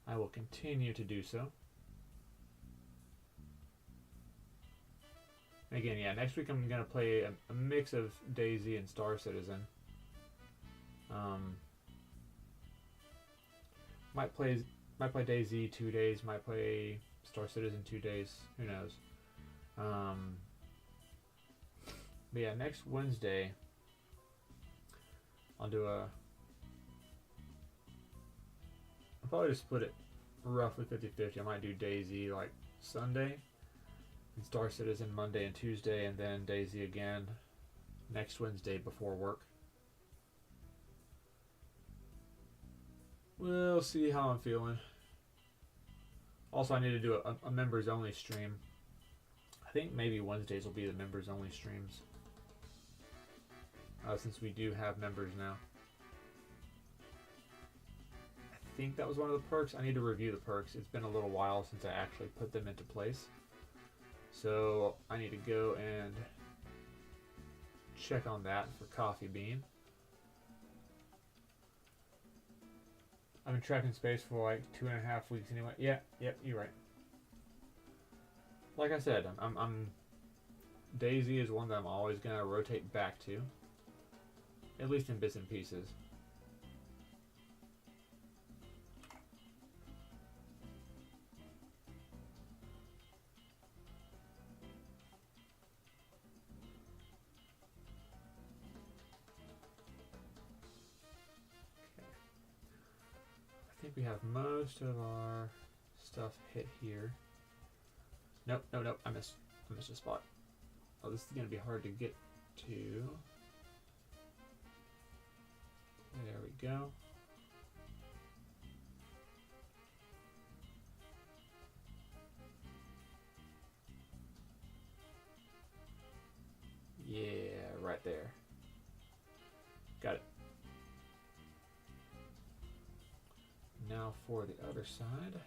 I will continue to do so. Again, yeah, next week I'm going to play a mix of DayZ and Star Citizen. Might play DayZ 2 days, might play Star Citizen 2 days, who knows. But yeah, next Wednesday I'll probably just split it roughly 50-50. I might do DayZ like Sunday and Star Citizen Monday and Tuesday, and then DayZ again next Wednesday before work. We'll see how I'm feeling. Also, I need to do a members only stream. I think maybe Wednesdays will be the members only streams. Since we do have members now. I think that was one of the perks. I need to review the perks. It's been a little while since I actually put them into place. So I need to go and check on that for Coffee Bean. I've been tracking space for like 2.5 weeks anyway. Yeah, you're right. Like I said, I'm DayZ is one that I'm always gonna rotate back to. At least in bits and pieces. I think we have most of our stuff hit here. Nope, nope, nope. I missed a spot. Oh, this is gonna be hard to get to. There we go. Yeah, right there. Got it. Now for the other side.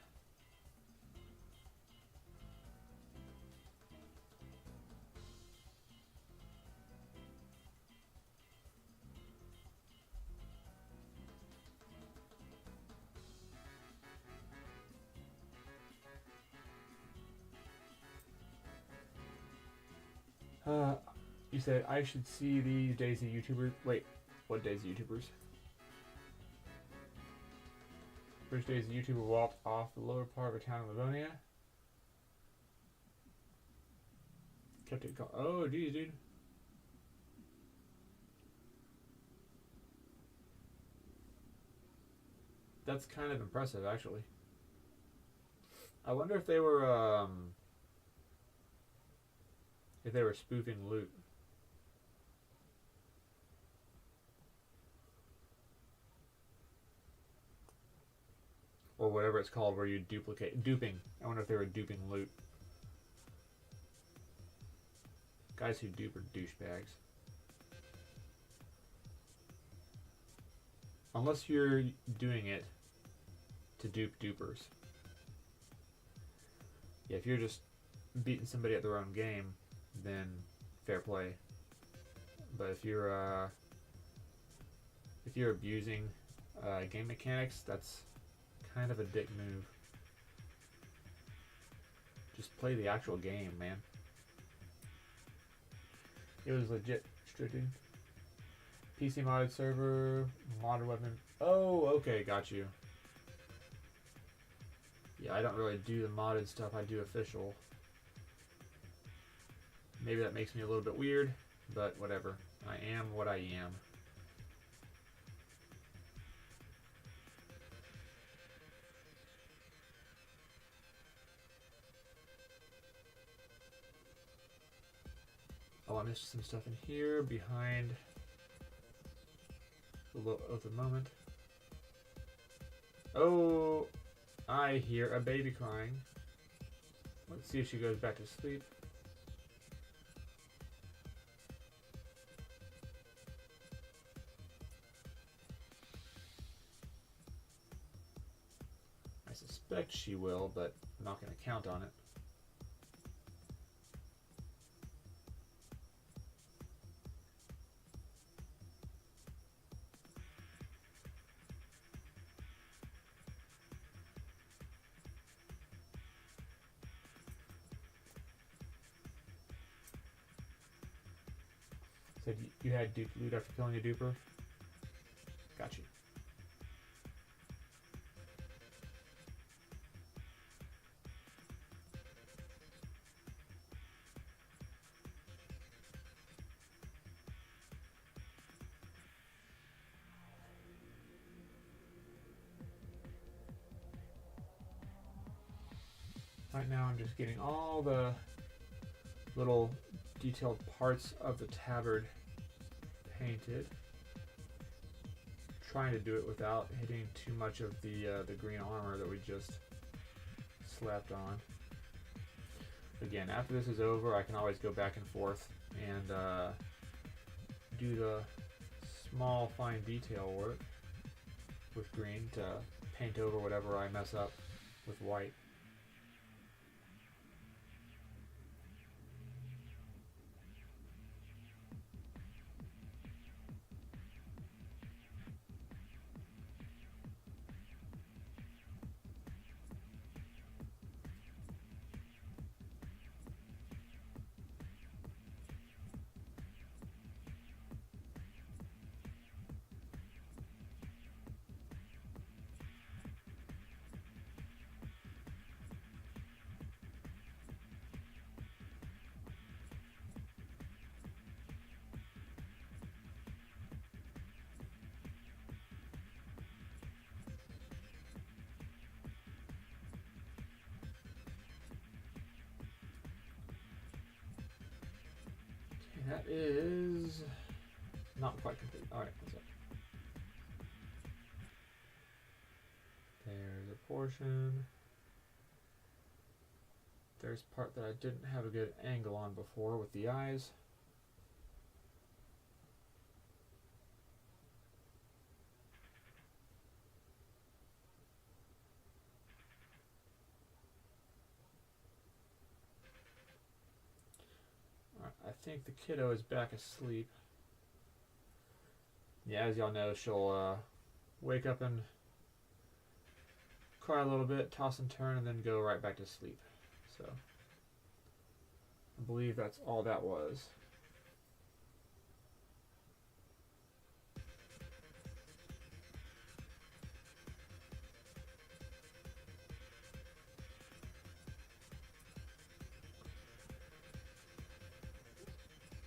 You said I should see these Daisy YouTubers. Wait, what Daisy YouTubers? First Daisy YouTuber walked off the lower part of a town in Livonia. Kept it going. Oh, geez, dude. That's kind of impressive, actually. I wonder if they were spoofing loot. Or whatever it's called, where you duping. I wonder if they were duping loot. Guys who dupe are douchebags. Unless you're doing it to dupe dupers. Yeah, if you're just beating somebody at their own game, then fair play. But if you're abusing game mechanics, that's kind of a dick move. Just play the actual game, man. It was legit stricken. PC modded server, modded weapon. Oh, okay, got you. Yeah, I don't really do the modded stuff, I do official. Maybe that makes me a little bit weird, but whatever. I am what I am. Oh, I missed some stuff in here behind the low of the moment. Oh, I hear a baby crying. Let's see if she goes back to sleep. I suspect she will, but I'm not going to count on it. Said you had dupe loot after killing a duper? Got you. Right now I'm just getting all the little detailed parts of the tabard painted. Trying to do it without hitting too much of the green armor that we just slapped on. Again, after this is over, I can always go back and forth and do the small fine detail work with green to paint over whatever I mess up with white. that is not quite complete. Alright, that's it. There's a portion. There's part that I didn't have a good angle on before with the eyes. Alright, I think the kiddo is back asleep. Yeah, as y'all know, she'll wake up and cry a little bit, toss and turn, and then go right back to sleep. So, I believe that's all that was.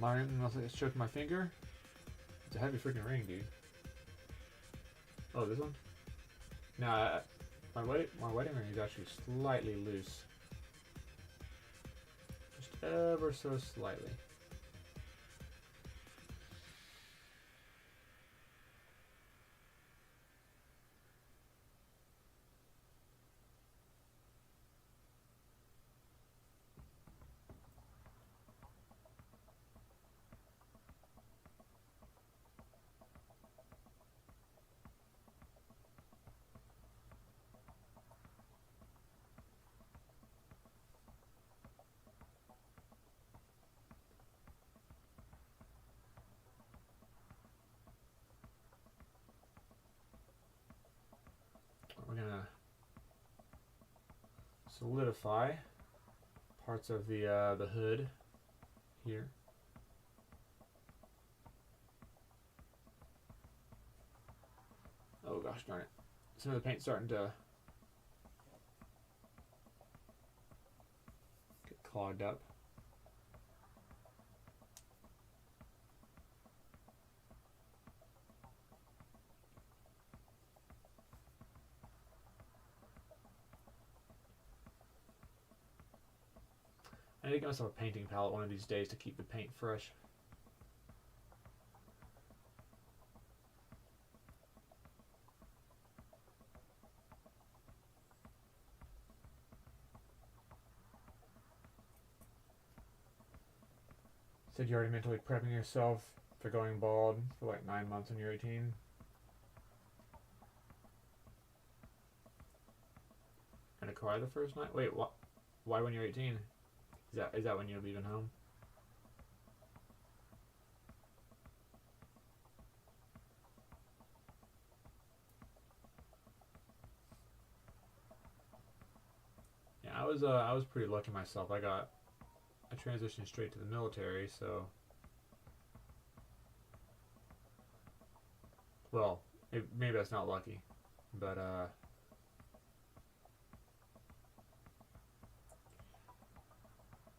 Unless I choke my finger. It's a heavy freaking ring, dude. Oh, this one? Nah, my wedding ring is actually slightly loose. Just ever so slightly. We're gonna solidify parts of the hood here. Oh gosh darn it. Some of the paint's starting to get clogged up. I need to get myself a painting palette one of these days to keep the paint fresh. Said you're already mentally prepping yourself for going bald for like 9 months when you're 18. Gonna cry the first night? Wait, what? Why when you're 18? Is that when you're leaving home? Yeah, I was pretty lucky myself. I transitioned straight to the military, so well, maybe that's not lucky, but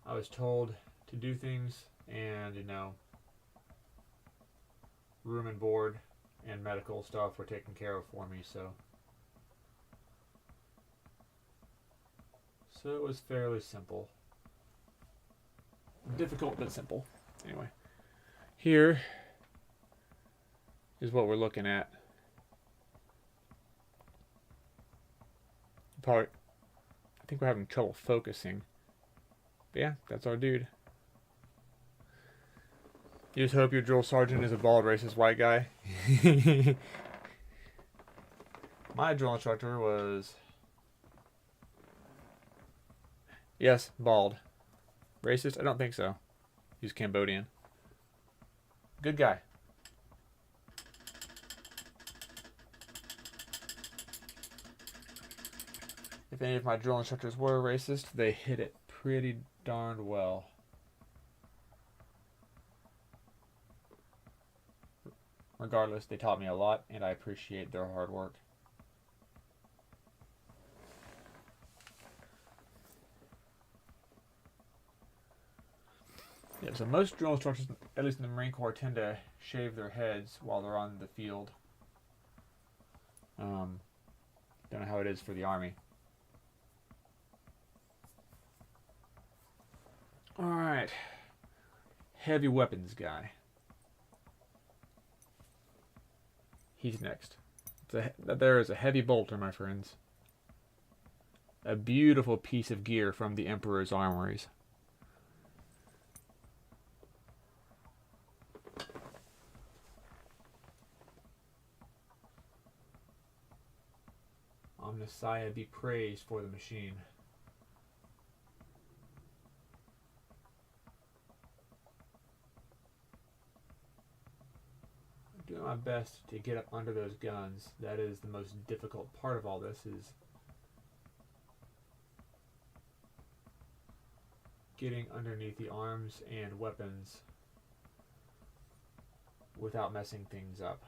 I was told to do things, and you know, room and board and medical stuff were taken care of for me, so it was fairly simple. Difficult but simple. Anyway, here is what we're looking at. I think we're having trouble focusing. But yeah, that's our dude. You just hope your drill sergeant is a bald racist white guy. My drill instructor was, yes, bald. Racist? I don't think so. He's Cambodian. Good guy. If any of my drill instructors were racist, they hit it pretty darned well. Regardless, they taught me a lot, and I appreciate their hard work. Yeah, so most drill instructors, at least in the Marine Corps, tend to shave their heads while they're on the field. Don't know how it is for the Army. Alright. heavy weapons guy. He's next. There is a heavy bolter, my friends. A beautiful piece of gear from the Emperor's armories. Omnissiah be praised for the machine. I'm doing my best to get up under those guns. That is the most difficult part of all this, is getting underneath the arms and weapons without messing things up.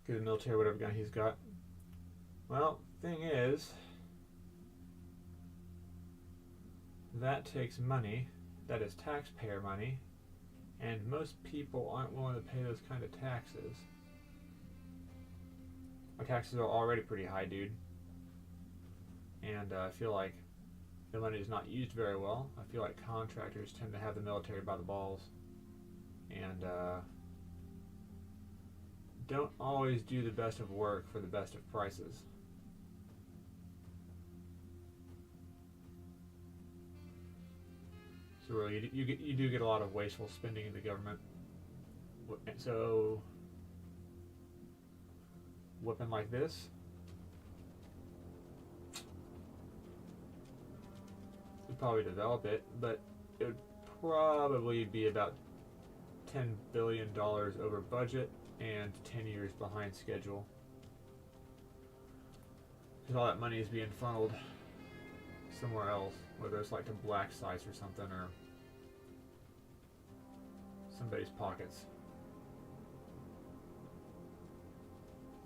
Give the military whatever gun he's got. Well, thing is, that takes money. That is taxpayer money. And most people aren't willing to pay those kind of taxes. Our taxes are already pretty high, dude. And I feel like the money is not used very well. I feel like contractors tend to have the military by the balls. And don't always do the best of work for the best of prices. So really, you do get a lot of wasteful spending in the government. So, weapon like this, you'd probably develop it, but it would probably be about $10 billion over budget and 10 years behind schedule. Because all that money is being funneled somewhere else, whether it's like to black sites or something, or somebody's pockets.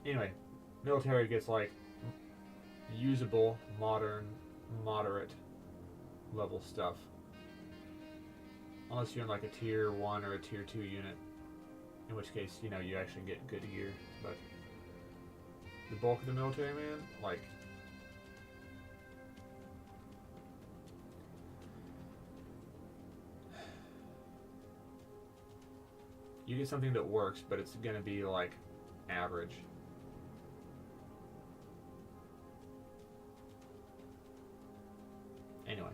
Anyway, military gets like usable, modern, moderate level stuff. Unless you're in like a tier 1 or a tier 2 unit. In which case, you know, you actually get good gear. But the bulk of the military, man, like, you get something that works, but it's gonna be like average. Anyway,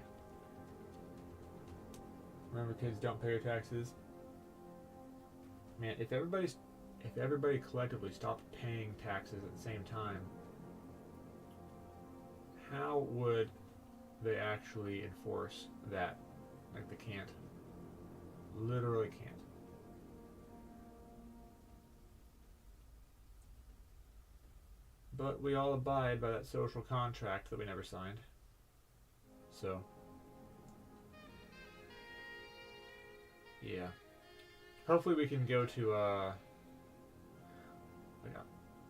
remember, kids, don't pay your taxes. Man, if everybody collectively stopped paying taxes at the same time, how would they actually enforce that? Like, they can't. Literally can't. But we all abide by that social contract that we never signed. So, yeah. Hopefully we can go to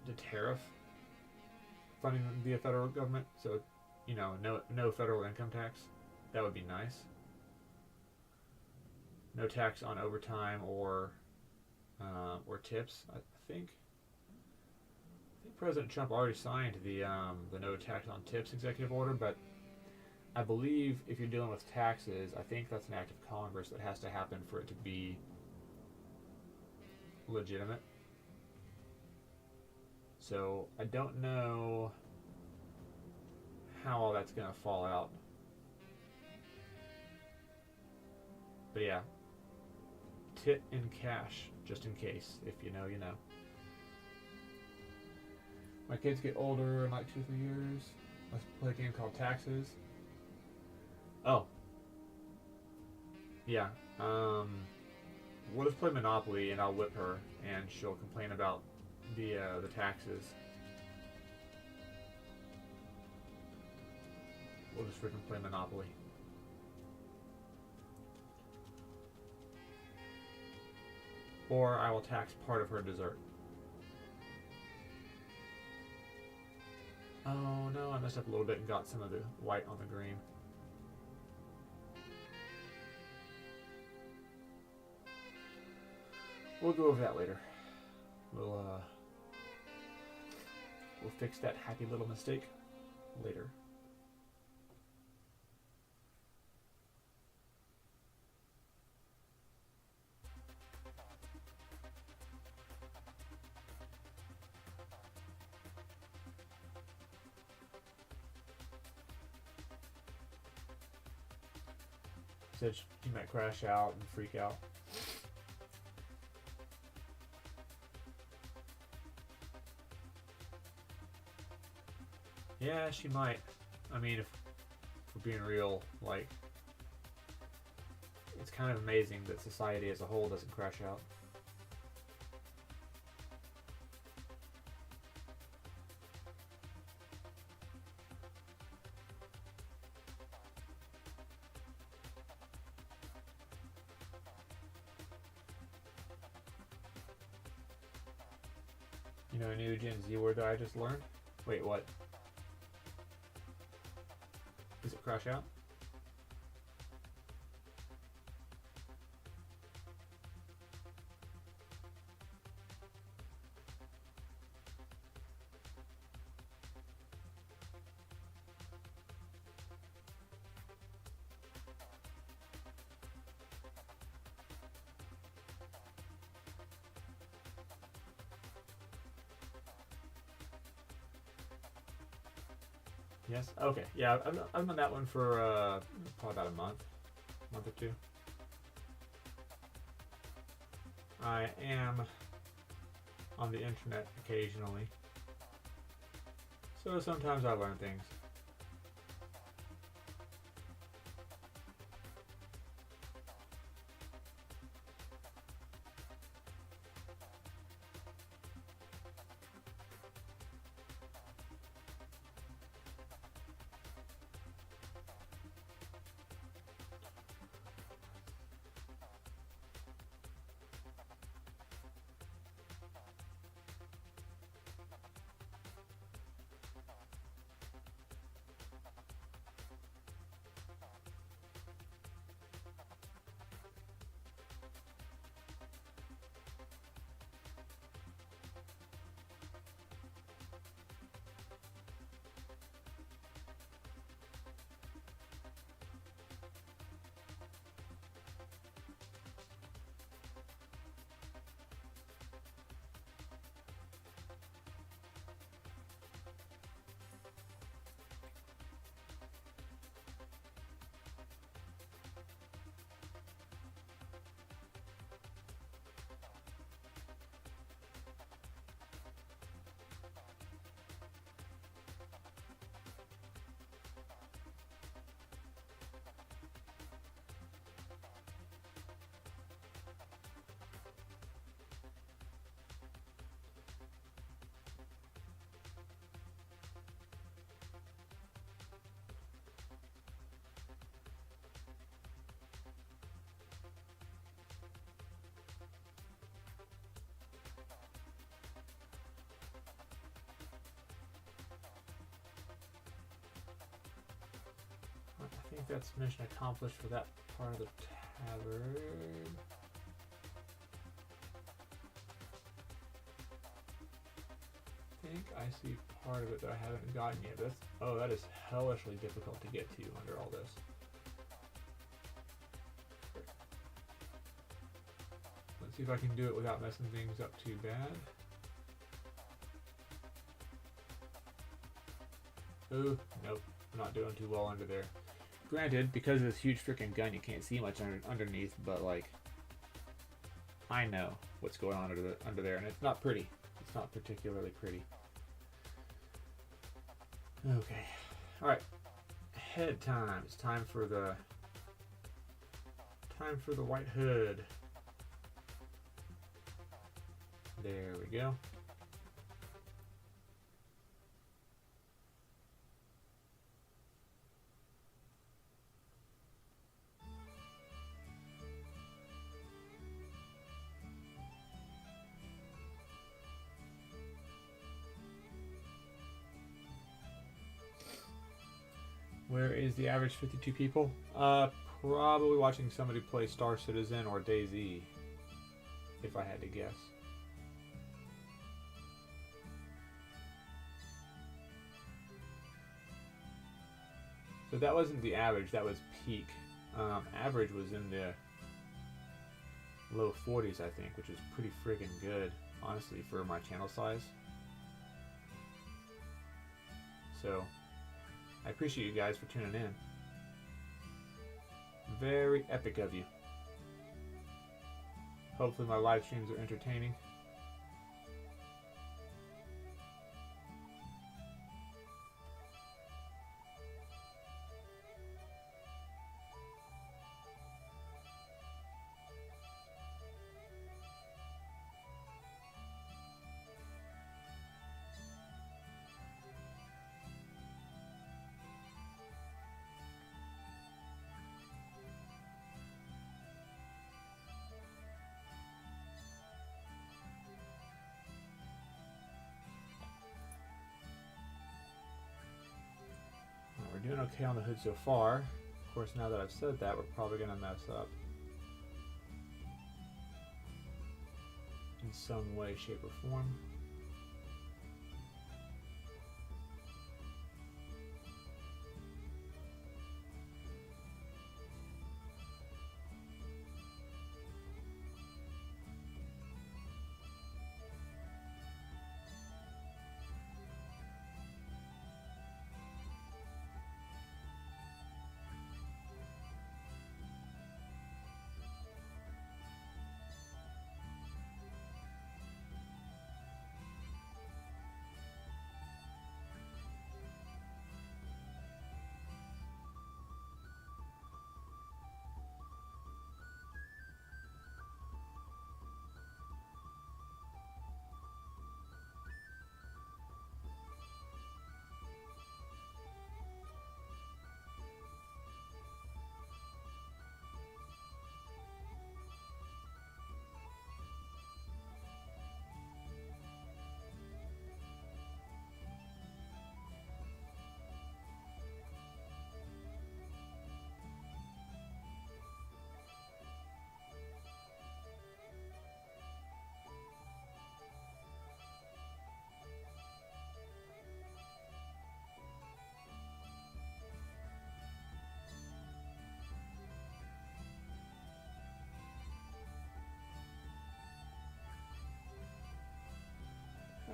the tariff funding via federal government, so you know, no federal income tax. That would be nice. No tax on overtime or tips. I think President Trump already signed the no tax on tips executive order, but I believe if you're dealing with taxes, I think that's an act of Congress that has to happen for it to be legitimate. So I don't know how all that's gonna fall out. But yeah, tit in cash, just in case. If you know, you know. My kids get older in like 2-3 years. Let's play a game called Taxes. Oh. Yeah. We'll just play Monopoly and I'll whip her and she'll complain about the taxes. we'll just freaking play Monopoly. Or I will tax part of her dessert. Oh no, I messed up a little bit and got some of the white on the green. We'll go over that later. We'll fix that happy little mistake later. Said she might crash out and freak out. Yeah, she might. I mean, if we're being real, like, it's kind of amazing that society as a whole doesn't crash out. You know a new Gen Z word that I just learned? Wait, what? Does it crash out? Yes. Okay. Yeah, I've done that one for probably about a month or two. I am on the internet occasionally, so sometimes I learn things. I think that's mission accomplished for that part of the tavern. I think I see part of it that I haven't gotten yet. That's, oh, that is hellishly difficult to get to under all this. Let's see if I can do it without messing things up too bad. Ooh, nope. I'm not doing too well under there. Granted, because of this huge freaking gun, you can't see much underneath, but like, I know what's going on under there, and it's not pretty. It's not particularly pretty. Okay, all right. Head time. It's time for the white hood. There we go. Where is the average 52 people? Probably watching somebody play Star Citizen or DayZ, if I had to guess. So that wasn't the average, that was peak. Average was in the low 40s, I think, which is pretty freaking good, honestly, for my channel size. So, I appreciate you guys for tuning in. Very epic of you. Hopefully my live streams are entertaining. We're doing okay on the hood so far. Of course, now that I've said that, we're probably going to mess up in some way, shape, or form.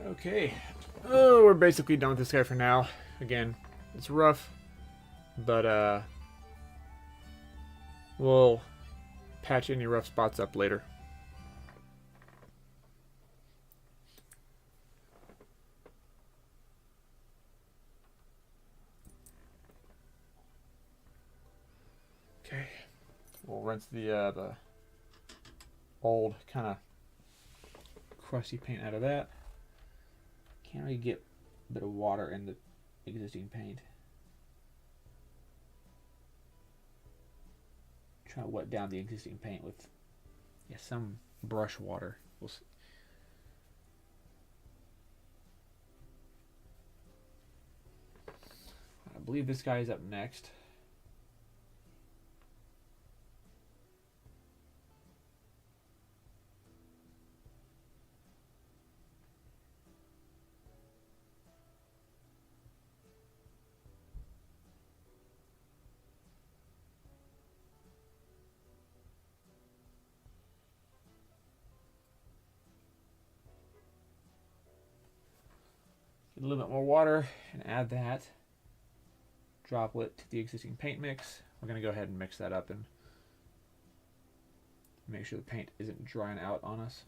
Okay. Oh, we're basically done with this guy for now. Again, it's rough, but we'll patch any rough spots up later. Okay. We'll rinse the old kind of crusty paint out of that. Can't really get a bit of water in the existing paint. Try to wet down the existing paint with some brush water. We'll see. I believe this guy is up next. Get a little bit more water and add that droplet to the existing paint mix. We're going to go ahead and mix that up and make sure the paint isn't drying out on us.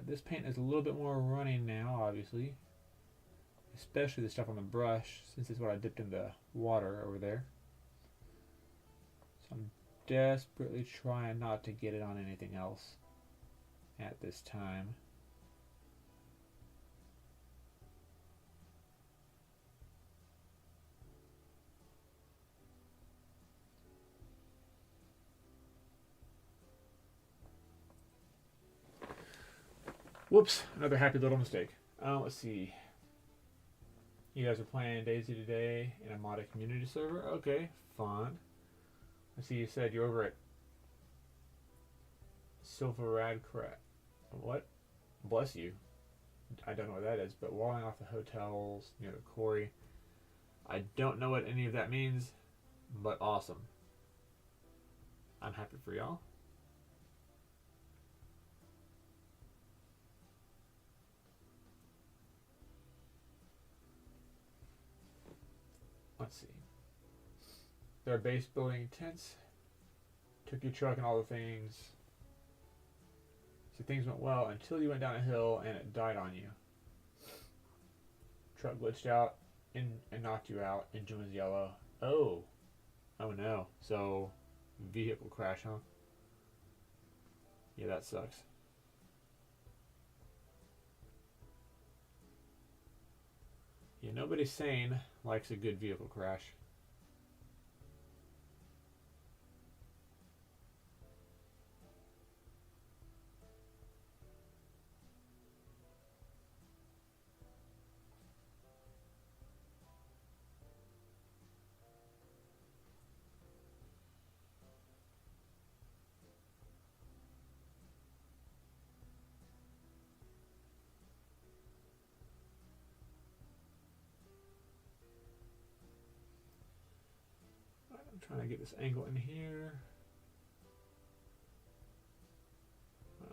This paint is a little bit more runny now, obviously. Especially the stuff on the brush, since it's what I dipped in the water over there. So I'm desperately trying not to get it on anything else at this time. Whoops, another happy little mistake. Let's see. You guys are playing Daisy today in a modded community server? Okay, fun. I see you said you're over at Silverad Crap. What? Bless you. I don't know what that is, but walling off the hotels near the quarry. I don't know what any of that means, but awesome. I'm happy for y'all. Let's see. They're base building tents. Took your truck and all the things. So things went well until you went down a hill and it died on you. Truck glitched out and knocked you out. Engine was yellow. Oh. Oh no. So, vehicle crash, huh? Yeah, that sucks. Yeah, nobody sane likes a good vehicle crash. I'm trying to get this angle in here.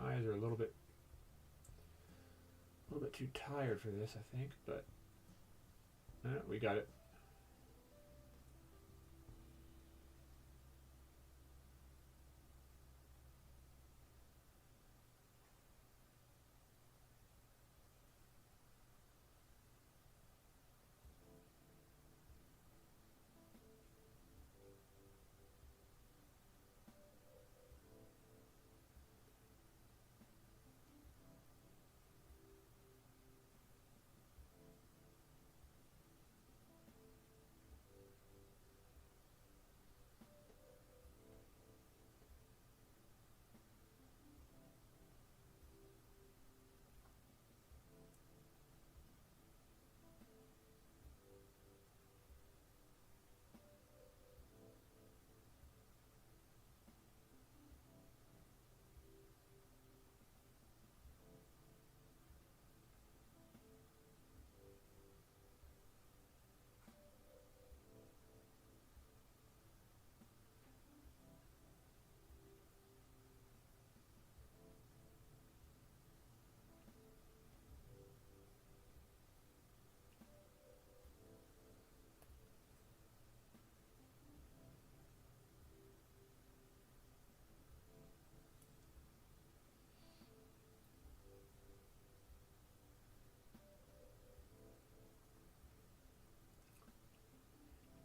My eyes are a little bit too tired for this, I think, but we got it.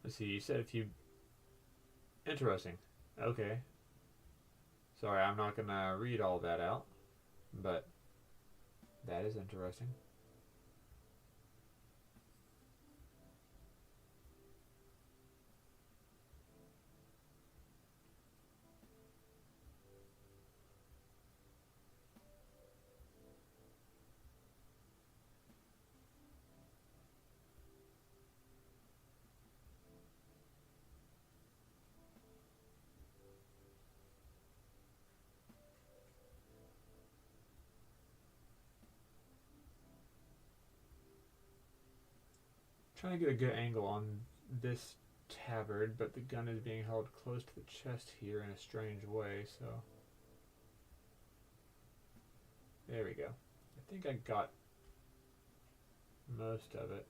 Let's see, you said a few... Interesting. Okay. Sorry, I'm not going to read all that out, but that is interesting. Trying to get a good angle on this tabard, but the gun is being held close to the chest here in a strange way, so... There we go. I think I got most of it.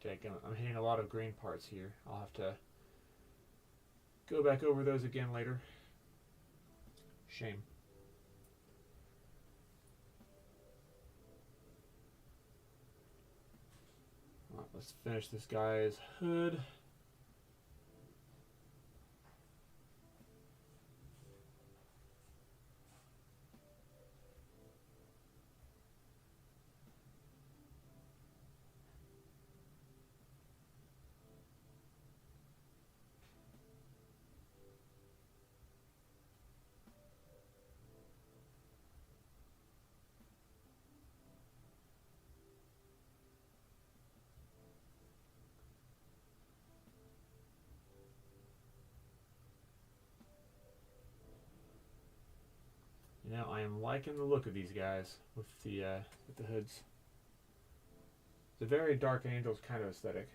Okay, I'm hitting a lot of green parts here. I'll have to go back over those again later. Shame. All right, let's finish this guy's hood. Now I am liking the look of these guys with the hoods. It's a very Dark Angels kind of aesthetic.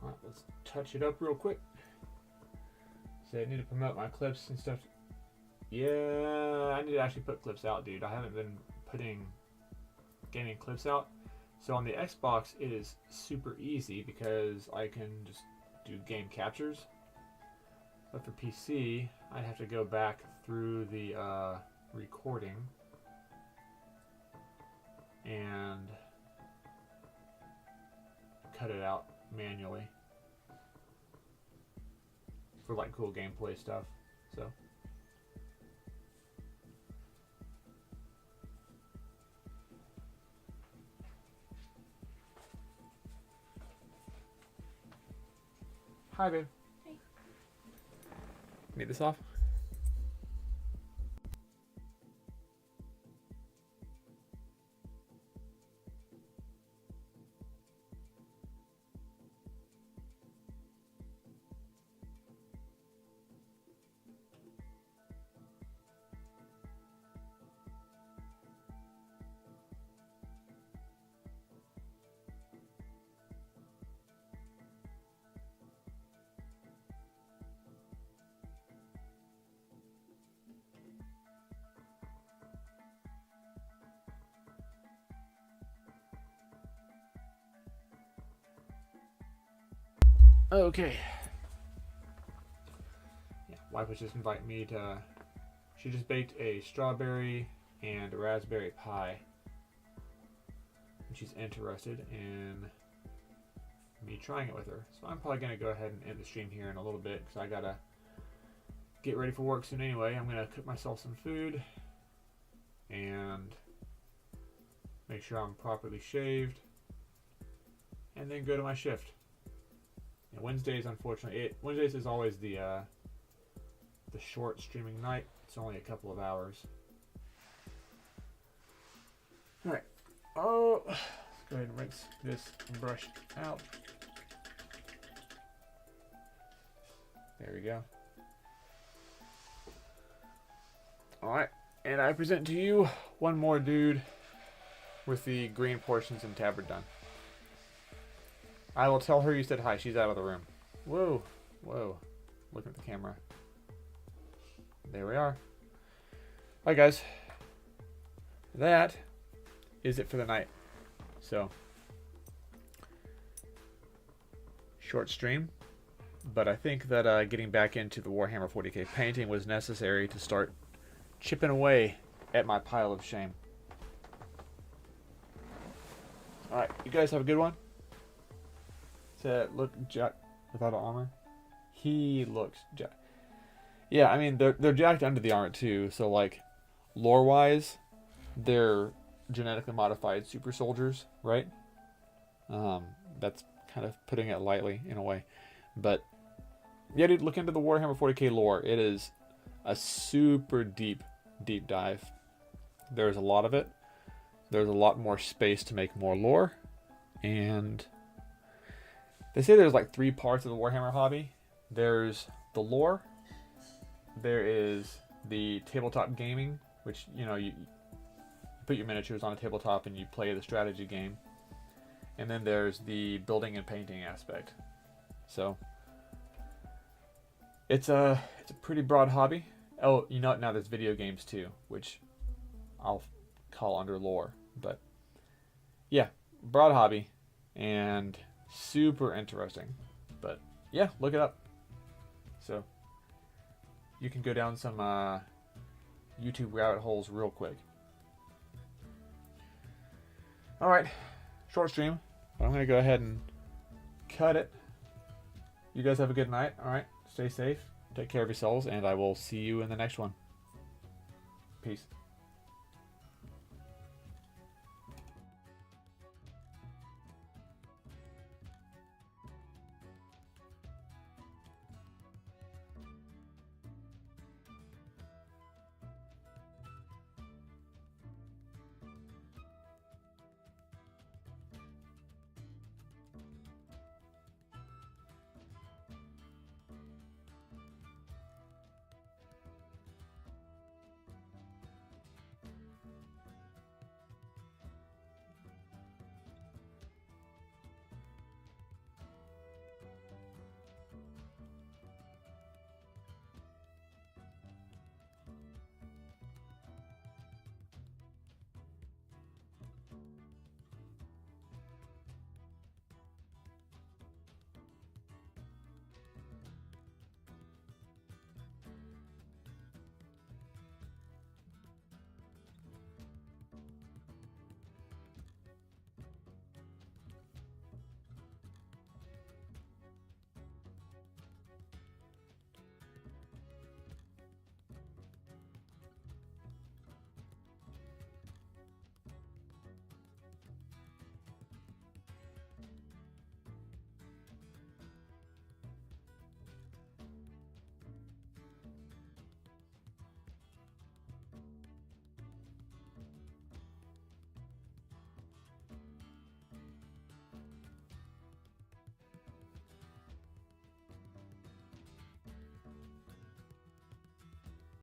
Alright, let's touch it up real quick. So I need to promote my clips and stuff. Yeah, I need to actually put clips out, dude. I haven't been putting gaming clips out. So on the Xbox, it is super easy because I can just do game captures. But for PC, I'd have to go back through the recording and cut it out manually for like cool gameplay stuff. So hi babe. Hey. Need this off? Okay. Yeah, wife was just inviting me to. She just baked a strawberry and a raspberry pie, and she's interested in me trying it with her. So I'm probably gonna go ahead and end the stream here in a little bit because I gotta get ready for work soon anyway. I'm gonna cook myself some food and make sure I'm properly shaved, and then go to my shift. And Wednesdays, unfortunately, Wednesdays is always the short streaming night. It's only a couple of hours. All right. Oh, let's go ahead and rinse this brush out. There we go. All right, and I present to you one more dude with the green portions and tabard done. I will tell her you said hi. She's out of the room. Whoa. Whoa. Looking at the camera. There we are. Bye, guys. That is it for the night. So, short stream. but I think that getting back into the Warhammer 40k painting was necessary to start chipping away at my pile of shame. Alright, you guys have a good one? Look, Jack without armor. He looks jacked. Yeah, I mean, they're jacked under the armor too, so like, lore-wise, they're genetically modified super soldiers, right? That's kind of putting it lightly in a way. But, yeah, dude, look into the Warhammer 40k lore. It is a super deep dive. There's a lot of it. There's a lot more space to make more lore. And they say there's like 3 parts of the Warhammer hobby. There's the lore. There is the tabletop gaming, which, you know, you put your miniatures on a tabletop and you play the strategy game. And then there's the building and painting aspect. So it's a pretty broad hobby. Oh, you know, now there's video games too, which I'll call under lore. But yeah, broad hobby and super interesting. But yeah, look it up. So you can go down some YouTube rabbit holes real quick. All right, short stream. I'm going to go ahead and cut it. You guys have a good night. All right, stay safe. Take care of yourselves, and I will see you in the next one. Peace.